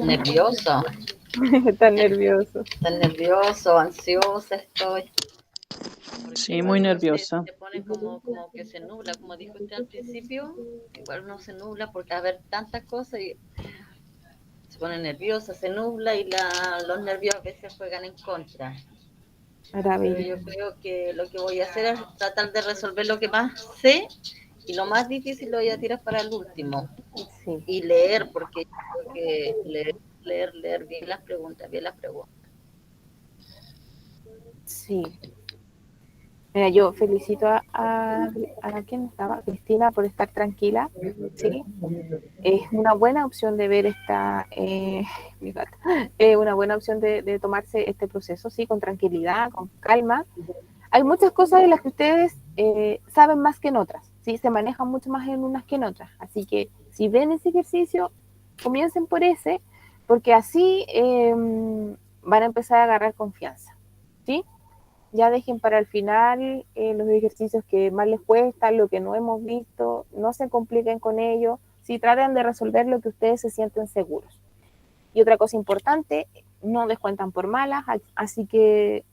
Nervioso. Tan nervioso. Tan nervioso, ansiosa estoy. Porque Sí, igual muy uno nerviosa. se pone como que se nubla, como dijo usted al principio, igual uno se nubla porque a ver tantas cosas y se pone nerviosa, se nubla y los nervios a veces juegan en contra. Pero yo creo que lo que voy a hacer es tratar de resolver lo que más sé y lo más difícil lo voy a tirar para el último. Sí. Y leer, porque yo creo que leer bien las preguntas, Sí. Mira, yo felicito a quien estaba, Cristina, por estar tranquila, ¿sí? Es una buena opción de ver una buena opción de tomarse este proceso, ¿sí? Con tranquilidad, con calma. Hay muchas cosas en las que ustedes saben más que en otras, ¿sí? Se manejan mucho más en unas que en otras. Así que si ven ese ejercicio, comiencen por ese, porque así van a empezar a agarrar confianza, ¿sí? Ya dejen para el final los ejercicios que más les cuestan, lo que no hemos visto, no se compliquen con ello, si traten de resolver lo que ustedes se sienten seguros. Y otra cosa importante, no descuentan por malas, así que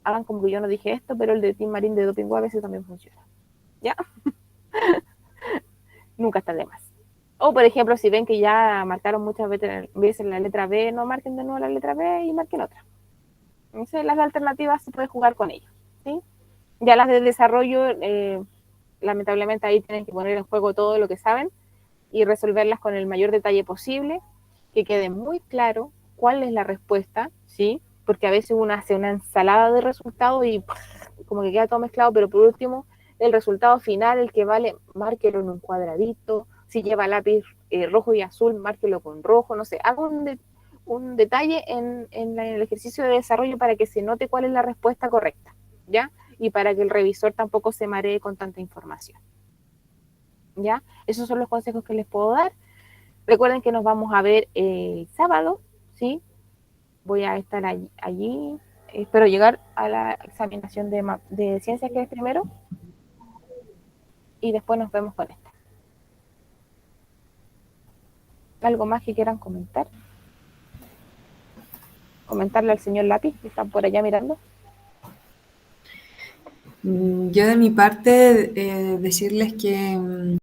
hagan como que yo no dije esto, pero el de Team Marín de Doping a veces también funciona. ¿Ya? Nunca está de más. O, por ejemplo, si ven que ya marcaron muchas veces la letra B, no marquen de nuevo la letra B y marquen otra. Entonces, las alternativas se puede jugar con ellas, ¿sí? Ya las de desarrollo, lamentablemente ahí tienen que poner en juego todo lo que saben y resolverlas con el mayor detalle posible, que quede muy claro cuál es la respuesta, ¿sí? Porque a veces uno hace una ensalada de resultados y como que queda todo mezclado, pero por último, el resultado final, el que vale, márquelo en un cuadradito, si lleva lápiz rojo y azul, márquelo con rojo, no sé, haga un detalle en el ejercicio de desarrollo para que se note cuál es la respuesta correcta, ¿ya? Y para que el revisor tampoco se maree con tanta información, ¿ya? Esos son los consejos que les puedo dar. Recuerden que nos vamos a ver el sábado, ¿sí? Voy a estar allí. Espero llegar a la examinación de ciencias, que es primero, y después nos vemos con esta. ¿Algo más que quieran comentar? Comentarle al señor Lápiz, que están por allá mirando. Yo de mi parte, decirles que